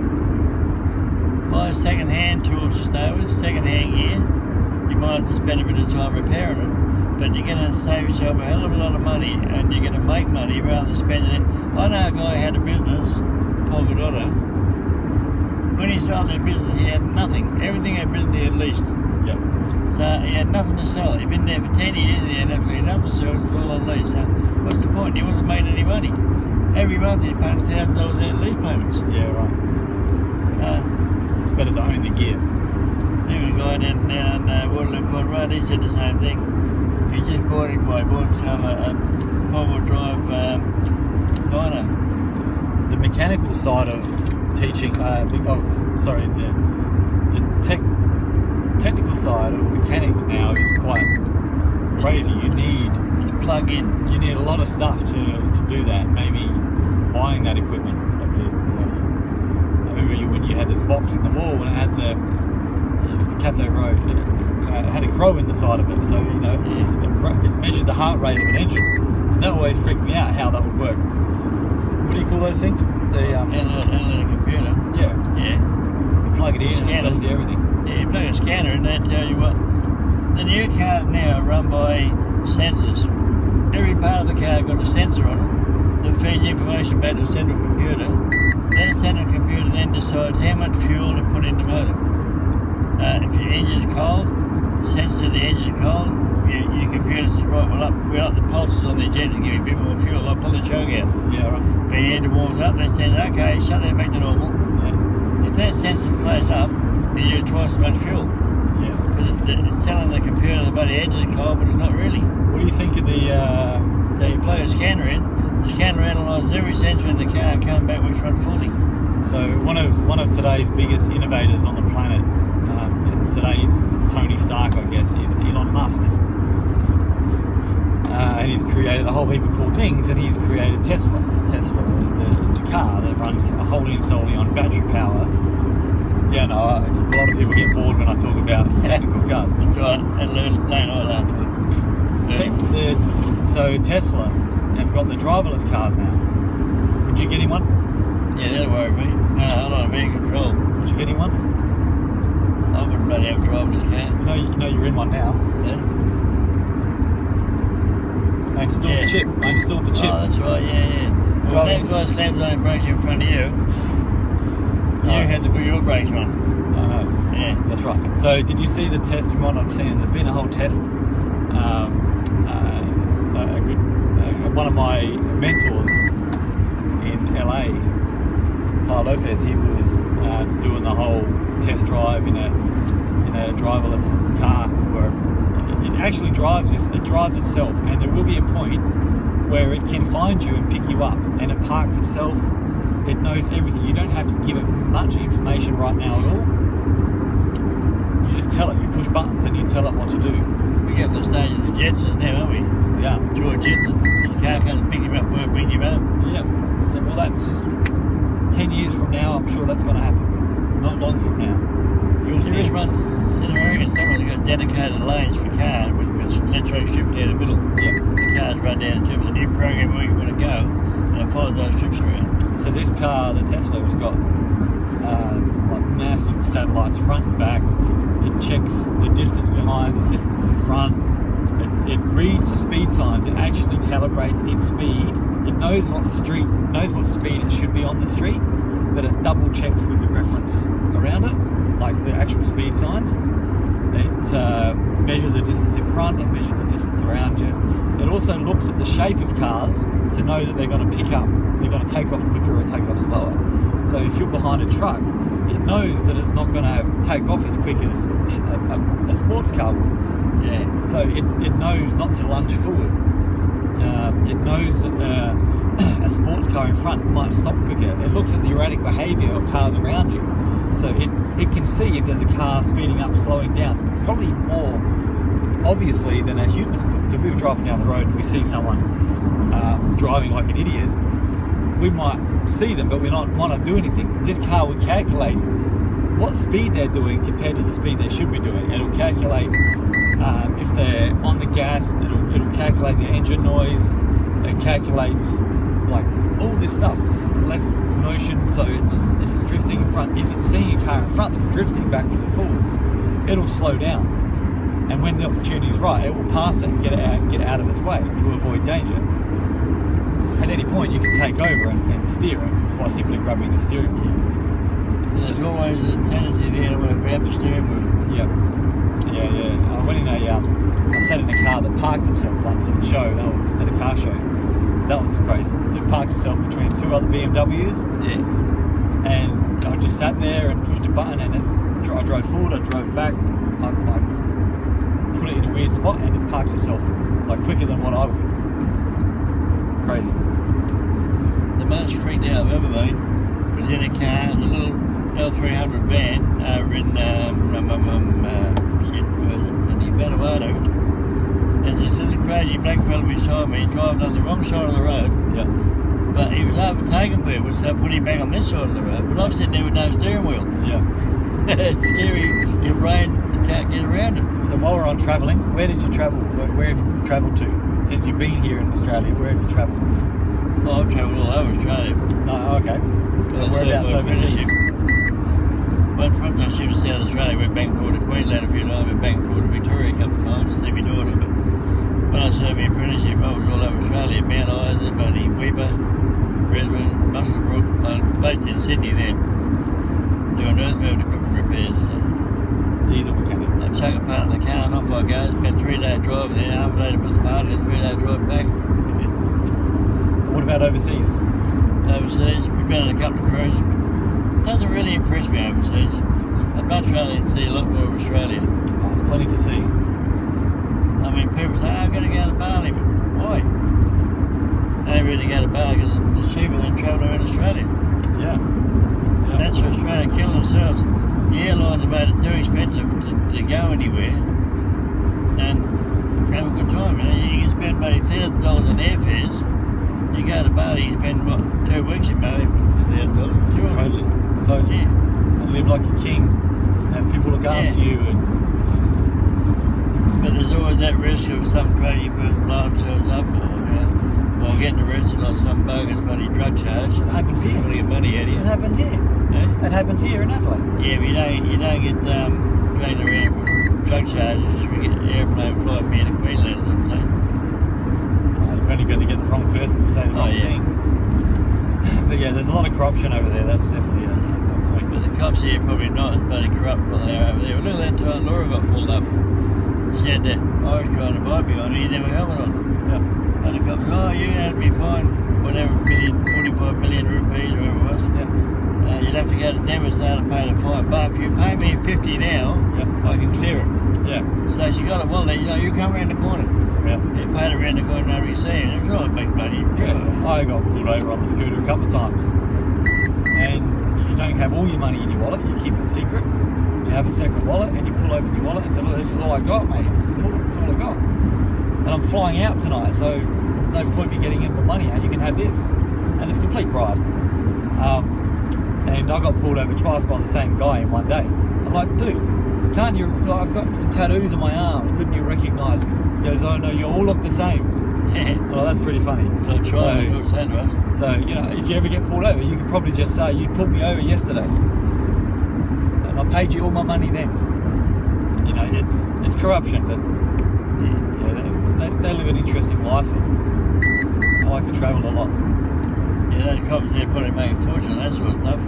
Buy second-hand tools to start with, second-hand gear. You might have to spend a bit of time repairing it, but you're going to save yourself a hell of a lot of money, and you're going to make money rather than spending it. I know a guy who had a business, Paul Godotto. When he sold their business, he had nothing. Everything had been there at least. Yep. So he had nothing to sell. He'd been there for 10 years and he had absolutely nothing to sell. It was all on lease. So what's the point? He wasn't making any money. Every month he'd pay $1,000 out in lease payments. Yeah, right. It's better to own the gear. There was a guy down Waterloo Quad Road, he said the same thing. He just bought himself a 4-wheel drive dyno. The mechanical side of teaching, the technical side of mechanics now is quite crazy. You need plug in. You need a lot of stuff to do that. Maybe buying that equipment. Like I remember when you had this box in the wall and it had it was Cafe Road. It had a crow in the side of it, so it measured the heart rate of an engine. And that always freaked me out how that would work. What do you call those things? Analytic computer. Yeah. Yeah. You plug it in and it tells you everything. Yeah, you plug a scanner and they tell you what. The new cars now are run by sensors. Every part of the car got a sensor on it that feeds information back to the central computer. That central computer then decides how much fuel to put in the motor. If your engine's cold, the sensor that the engine's cold, your computer says, right, we'll up the pulses on the engine to give you a bit more fuel. I'll pull the choke out. Yeah, right. When the engine warms up, they say, okay, shut that back to normal. Yeah. If that sensor plays up, you use twice as much fuel. Yeah. Because it's telling the computer the bloody engine is cold, but it's not really. What do you think of the... So you plug a scanner in, the scanner analyses every sensor in the car and comes back which one's faulty. So one of today's biggest innovators on the planet, and today's Tony Stark, I guess, is Elon Musk. And he's created a whole heap of cool things, and he's created Tesla, the car that runs wholly and solely on battery power. Yeah, no, a lot of people get bored when I talk about technical cars. That's right, and learn all that. So Tesla have got the driverless cars now. Would you get him one? Yeah, that'll worry me. No, I'm not being in control. Would you get him one? I wouldn't bloody have a driverless car. You know you're in one now. Yeah. I installed the chip. Oh, that's right, yeah. Well, that guy slams on and brakes in front of you. You had to put your brakes on. I know. Yeah. That's right. So did you see the test? You might not have seen it. There's been a whole test. One of my mentors in LA, Ty Lopez, he was doing the whole test drive in a driverless car where it actually drives itself, and there will be a point where it can find you and pick you up, and it parks itself. It knows everything. You don't have to give it much information right now at all. You just tell it. You push buttons and you tell it what to do. We get to the stage of the Jetsons now, aren't we? Yeah. George Jetson. Your car comes and picks him up, won't bring him up. Yeah. Well, that's 10 years from now. I'm sure that's going to happen. Not long from now. You'll see. There is one in America. Someone's got dedicated lanes for cars with electronic strips down the middle. Yeah. The cars run down the strips, and you program where you want to go, and it follows those strips around. So this car, the Tesla, has got like massive satellites front and back. It checks the distance behind, the distance in front. It reads the speed signs. It actually calibrates its speed. It knows what speed it should be on the street, but it double checks with the reference around it, like the actual speed signs. It measures the distance in front, it measures the distance around you. It also looks at the shape of cars to know that they're going to pick up, they're going to take off quicker or take off slower. So if you're behind a truck, it knows that it's not going to take off as quick as a sports car would. Yeah. So it knows not to lunge forward. It knows that a sports car in front might stop quicker. It looks at the erratic behaviour of cars around you. So it can see if there's a car speeding up, slowing down, probably more obviously than a human could. So if we're driving down the road and we see someone driving like an idiot, we might see them, but we might not do anything. This car will calculate what speed they're doing compared to the speed they should be doing. It'll calculate if they're on the gas, it'll calculate the engine noise, it calculates like all this stuff, left motion, so if it's drifting in front, if it's seeing a car in front that's drifting backwards and forwards, it'll slow down. And when the opportunity is right, it will pass it and get out of its way to avoid danger. At any point you can take over and steer it by simply grabbing the steering wheel. There's always a tendency there to want to grab the steering wheel. Yeah. I went in I sat in a car that parked itself once at the show. That was at a car show. That was crazy. It parked itself between two other BMWs. Yeah. And I just sat there and pushed a button, and I drove forward, I drove back, I put it in a weird spot, and it parked itself like quicker than what I would. Crazy. The most freaked out I've ever been was in a car, in a little L300 van over in in Vanuatu. There's this little crazy black fella beside me driving on the wrong side of the road. Yeah. But he was overtaken people, so I put him back on this side of the road. But I'm sitting there with no steering wheel. Yeah. It's scary. Your brain can't get around it. So while we're on travelling, where did you travel? Where have you travelled to? Since you've been here in Australia, where have you travelled? Oh, I've travelled all over Australia. Oh, okay. Well, Whereabouts overseas? Once I shipped to South Australia, went back and forth to Queensland a few times, went back and forth to Victoria a couple of times to see my daughter. But when I served my apprenticeship, I was all over Australia, Mount Isa, Bunny, Weber, Brisbane, Muswellbrook. I'm based in Sydney then, doing earthmoving equipment repairs. So Diesel mechanic. I chuck a part in the car and off I go. It's about 3-day drive and then half a day to put the part in, 3-day drive back. What about overseas? Overseas, we've been on a couple of cruises. Doesn't really impress me overseas. I'd much rather see a lot more of Australia. Oh, there's plenty to see. I mean, people say, I'm going to go to Bali, but why? They really go to Bali because it's cheaper than travelling around Australia. Yeah. And that's for Australia killing themselves. The airlines have made it too expensive to go anywhere and have a good time. You know, you can spend maybe $1,000 on airfares. You go to Bali, you spend what, 2 weeks in Bali for $1,000. Totally. Yeah. And live like a king. And have people look after you. But there's always that risk of some crazy person blowing themselves up or getting arrested on some bogus money drug charge. It happens here. To get money out of you. It happens here. Yeah? It happens here in Adelaide. Yeah, but you don't get dragged around for drug charges if you get an airplane flight near to Queensland or something. You've only got to get the wrong person to say the wrong thing. But yeah, there's a lot of corruption over there. That's definitely a point. But the cops here are probably not as bloody corrupt what they are over there. Look at that time Laura got pulled up. She had that Irish guy on the bike behind her, he didn't have a helmet on. Yeah. And the cops, oh, you're going to have to be fined whatever, 45 million rupees or whatever it was. Yeah. You'd have to go to Devonstone and pay the fine. But if you pay me 50 now, I can clear it. Yeah. So she got a wallet, you come around the corner. Yeah. You paid it around the corner and nobody see it. It's not a big bloody. Yeah. I got pulled over on the scooter a couple of times. And you don't have all your money in your wallet, you keep it secret. You have a second wallet and you pull open your wallet and say, look, this is all I got, mate. This is all I got. And I'm flying out tonight, so there's no point me getting in the money out. You can have this. And it's complete bribe. And I got pulled over twice by the same guy in one day. I'm like, dude, can't you, like, I've got some tattoos on my arms, couldn't you recognise me? He goes, oh no, you're all of the same. Well, that's pretty funny. I'll try and what's that, right? So, you know, if you ever get pulled over, you could probably just say, you pulled me over yesterday. And I paid you all my money then. You know, it's corruption, but yeah, they live an interesting life. And I like to travel a lot. Yeah, those cops there probably make a fortune on that sort of stuff.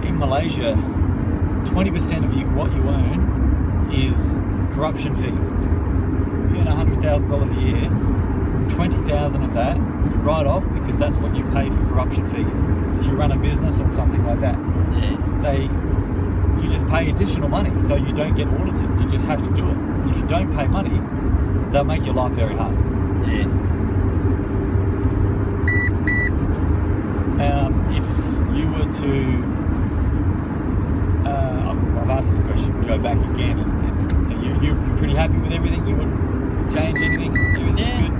In Malaysia, 20% of what you earn is corruption fees. You earn $100,000 a year, 20,000 of that you write off because that's what you pay for corruption fees. If you run a business or something like that, you just pay additional money, so you don't get audited. You just have to do it. If you don't pay money, they'll make your life very hard. If you were to, I've asked this question, go back again, and so you're pretty happy with everything? You wouldn't change anything? Everything's good?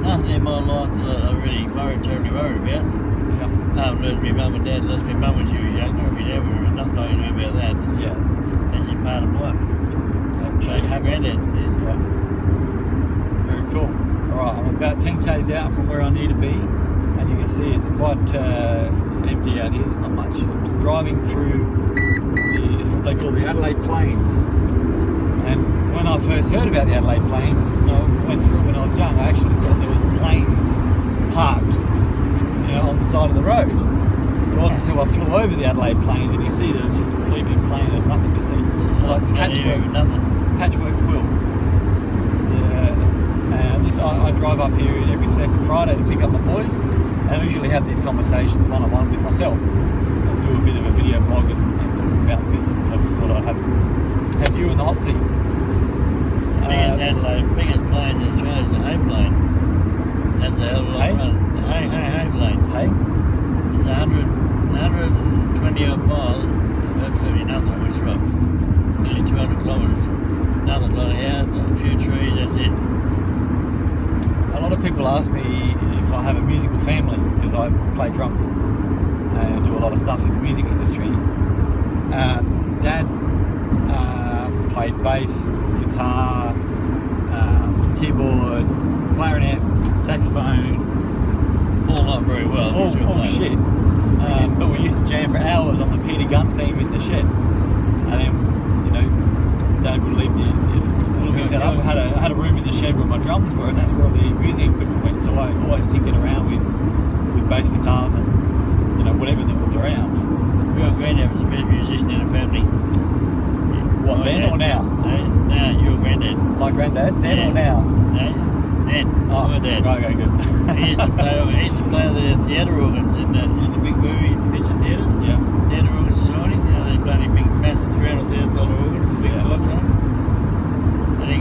Nothing in my life that I really terribly worried about. Apart from losing my mum and dad, lost my mum when she was younger, and my dad, nothing I can do about that. That's just part of life. Shit happens. Very cool. Alright, I'm about 10 k's out from where I need to be, and you can see it's quite empty out here. There's not much. I'm driving through it's what they call the Adelaide Plains. And when I first heard about the Adelaide Plains, I went through it when I was young. I actually thought there was planes parked, on the side of the road. It wasn't until I flew over the Adelaide Plains and you see that it's just completely plain. There's nothing to see. It's like patchwork quilt. I drive up here every second Friday to pick up my boys, and I usually have these conversations one-on-one with myself and do a bit of a video blog and talk about business. But I just thought I'd have you in the hot seat. Biggest plane in Australia is the hay plane. That's a hell of a lot of fun. The hay plane. Hay? It's 120 odd miles, absolutely nothing which from. Nearly 200 kilometres. Nothing, a lot of houses, a few trees, that's it. A lot of people ask me if I have a musical family, because I play drums and do a lot of stuff in the music industry. Dad played bass, guitar, keyboard, clarinet, saxophone. All not very well. All shit. But we used to jam for hours on the Peter Gunn theme in the shed. And then, Dad would leave it'll be set up. I had a room in the shed where my drums were, and that's where all the music equipment went. So I always tinkered around with bass guitars and whatever that was around. Your granddad was the best musician in the family. What, then or now? No, your granddad. My granddad? Then or now? No, then. Oh, my dad. Right, okay, good. He used to play the theatre organs in the big movie picture theatres. Yeah. Theatre Organ Society. They play a big, massive $300,000 organ, big box on. And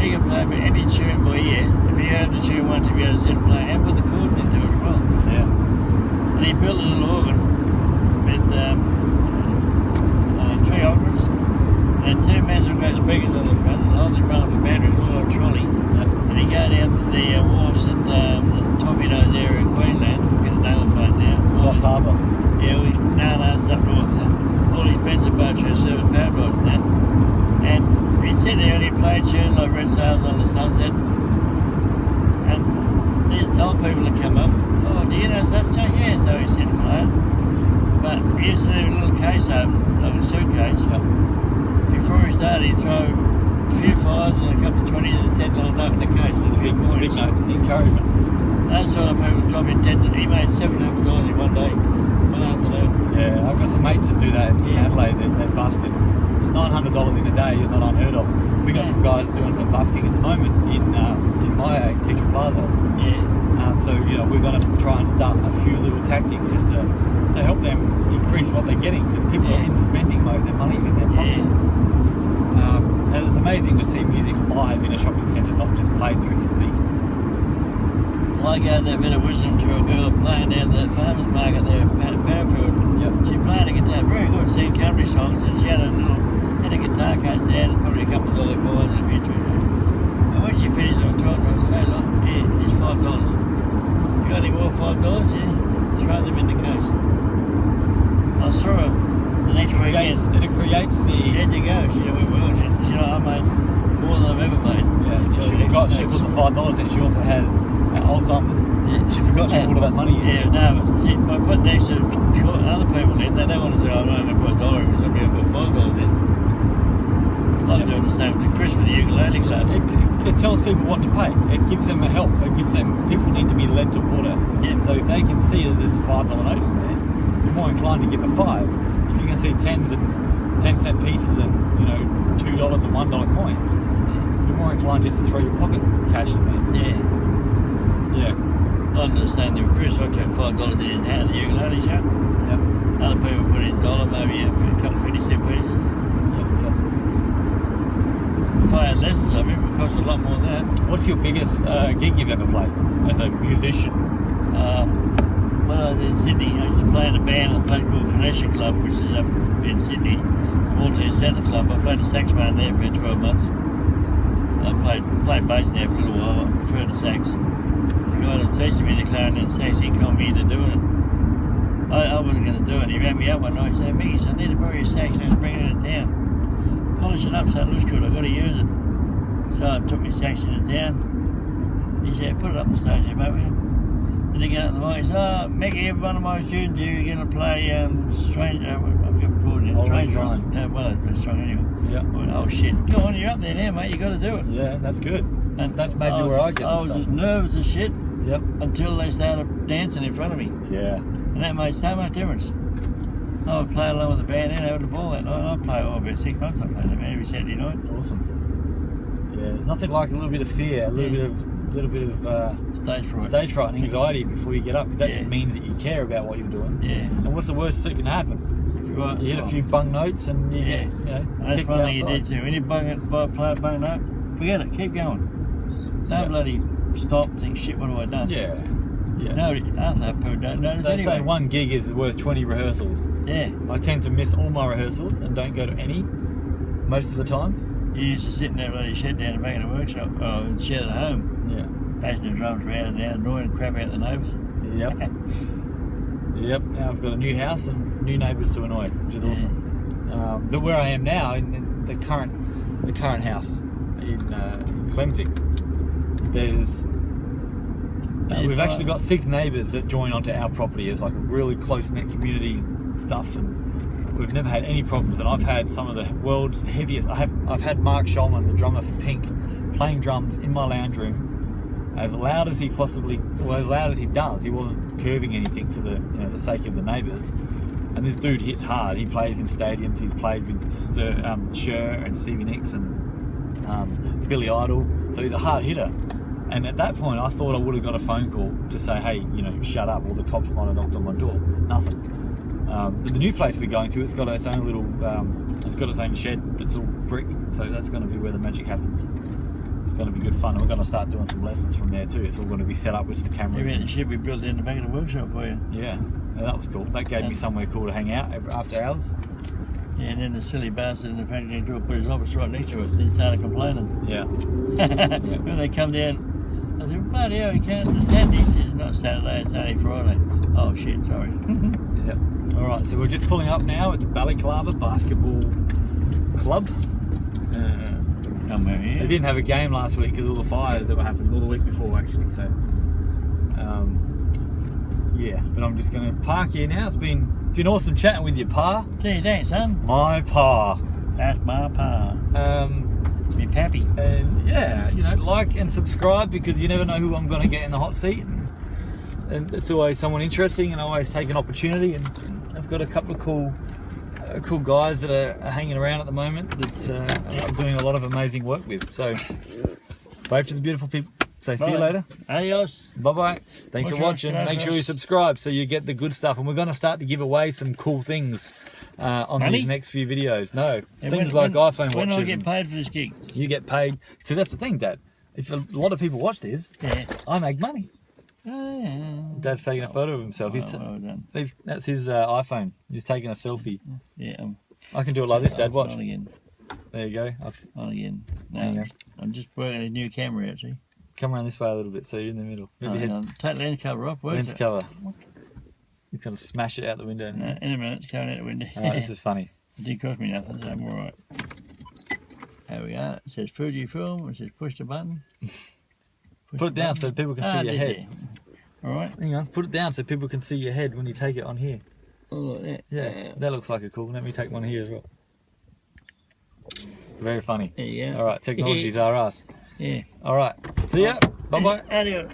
he can play any tune by ear. If he heard the tune once, he'd be able to sit and play and put the chords into it as well. Yeah. And he built a little organ with 3 octaves and 2 massive great speakers on the front, and all they run off a battery, a little trolley. And he go down to the wharfs at the Toffee Nose area in Queensland, get the name of the place now. Lost Harbour. Yeah, it's up north. All these Benson boats are serving power rods and that. And he'd sit there and he'd play tunes like Red Sails on the Sunset. And the old people would come up, oh, do you know such a thing? Yeah, so he'd sit and play it. But he used to leave a little case open, like a suitcase. Before he started, he'd throw a few fives and a couple of 20s and $10 note in the case. The big notes, the encouragement. Those sort of people drop in 10. He made $700 in one day, one afternoon. Yeah, I've got some mates that do that in Adelaide. They're busking. $900 in a day is not unheard of. We got some guys doing some busking at the moment in my Teacher Plaza. Yeah. So we're going to try and start a few little tactics just to help them increase what they're getting, because people are in the spending mode. Their money's in their pockets. And it's amazing to see music live in a shopping centre, not just played through the speakers. Well, I gave that bit of wisdom to a girl playing down the farmers market there at Parafield. Yep. She played a guitar, very good, singing country songs, and she had a guitar case there and probably a couple of dollar coins in the future. And when she finished, I told her, I said, hey, look, here, here's $5. You got any more $5? Yeah, throw them in the case. I saw her the next weekend. It creates the... How'd you go? She said, well, she I made more than I've ever made. Yeah, she forgot she put the $5 in. She also has Alzheimer's. Yeah. She forgot she put all that money in. Yeah, no, but see, by putting next to other people in, they don't want to say, I'm only going to put $1 in, somebody will put $5 in. I'm doing the same with Chris with the ukulele club. It tells people what to pay. It gives them a help. It gives them... People need to be led to order. Yeah. So if they can see that there's $5 notes there, you're more inclined to give a 5. If you can see 10s and 10-cent pieces and, you know, $2 and $1 coins, you're more inclined just to throw your pocket cash in there. Yeah. I understand that Chris, I took $5 in his hand at the ukulele show. Yeah. Other people put in $1 maybe a couple of 50-cent pieces. Yep. If I had lessons of it, it would cost a lot more than that. What's your biggest gig you've ever played as a musician? When I was in Sydney, I used to play in a band at a place called Phoenicia Club, which is up in Sydney. Walter Centre Club. I played the saxophone there for 12 months. I played bass there for a little while. I prefer the sax. The guy that teaching me the clarinet sax, he called me into doing it. I wasn't going to do it. He rang me up one night and said, Mickey, I need to borrow your sax and bring it into town. Polish it up so it looks good, I've got to use it. So I took my sax into town. He said, put it up on the stage here, mate. And he got out the mic and said, oh, Mickey, one of my students here, you're going to play Strange, I've got recording it, Strange Line. Well, it's pretty strong anyway. Yeah. I went, oh shit, go on, you're up there now, mate, you got to do it. Yeah, that's good. And that's maybe where I get I was as nervous as shit. Yep. Until they started dancing in front of me. Yeah. And that made so much difference. I would play along with the band and having the ball that night. I'd play about 6 months. I played the band every Saturday night. Awesome. Yeah, there's nothing like a little bit of fear, a little bit of stage fright and anxiety before you get up, because that just means that you care about what you're doing. Yeah. And what's the worst that can happen? You hit a few bung notes and you get, you know, that's one thing you did too. When you play a bung note, forget it. Keep going. Don't bloody stop and think, shit, what have I done? Yeah. Nobody, half that people don't notice They anyway. say one gig is worth 20 rehearsals. Yeah. I tend to miss all my rehearsals and don't go to any most of the time. You used to sit in that bloody shed down the back of the workshop, or shed at home. Yeah. Bashing the drums around and down, annoying crap out the neighbours. Yep. Yep. Now I've got a new house and new neighbours to annoy, which is awesome. But where I am now, in the current house in Clemtic, there's we've actually got 6 neighbours that join onto our property as like a really close-knit community stuff, and we've never had any problems. And I've had some of the world's heaviest. I've had Mark Shulman, the drummer for Pink, playing drums in my lounge room as loud as he as loud as he does. He wasn't curving anything for the sake of the neighbours. And this dude hits hard. He plays in stadiums. He's played with Cher and Stevie Nicks and Billy Idol. So he's a hard hitter. And at that point, I thought I would have got a phone call to say, hey, you know, shut up, or the cops might have knocked on my door. Nothing. But the new place we're going to, it's got its own little, it's got its own shed. It's all brick, so that's going to be where the magic happens. It's going to be good fun. And we're going to start doing some lessons from there too. It's all going to be set up with some cameras. You mean it should be built in the back of the workshop for you? Yeah, that was cool. That gave me somewhere cool to hang out after hours. Yeah, and then the silly bastard in the factory door put his office right next to it. He started complaining. Yeah. When they come down, I said, bloody hell, you can't understand this. It's not Saturday, it's only Friday. Oh shit, sorry. Yep. Alright, so we're just pulling up now at the Balaclava Basketball Club. Somewhere here. They didn't have a game last week because of all the fires that were happening, all the week before actually, so yeah, but I'm just going to park here now. It's been awesome chatting with your pa. Gee, thanks, son. My pa. That's my pa. Me pappy. And yeah, you know, like and subscribe, because you never know who I'm going to get in the hot seat, and it's always someone interesting, and I always take an opportunity. And I've got a couple of cool guys that are hanging around at the moment that I'm doing a lot of amazing work with. So wave to the beautiful people. Say see you later. Adios. Bye bye. Thanks for watching. Make sure you subscribe so you get the good stuff. And we're going to start to give away some cool things on these next few videos. No, things like iPhone watches. When do I get paid for this gig? You get paid. So that's the thing, Dad. If a lot of people watch this, I make money. Oh, yeah. Dad's taking a photo of himself. Well done. That's his iPhone. He's taking a selfie. Yeah. I can do it like this, Dad. Watch. On again. There you go. On again. No, I'm just working a new camera out, see? Come around this way a little bit so you're in the middle. Take the lens cover off. Lens cover. You're going to smash it out the window. No, in a minute, it's coming out the window. This is funny. It didn't cost me nothing, so I'm alright. There we go. It says Fujifilm. It says push the button. Put it down so people can see your head. Alright. Hang on. Put it down so people can see your head when you take it on here. Oh, look at that. Yeah, that looks like a cool. Let me take one here as well. Very funny. There you go. Alright, technologies are us. Yeah. Alright. See ya. Bye bye. Adios.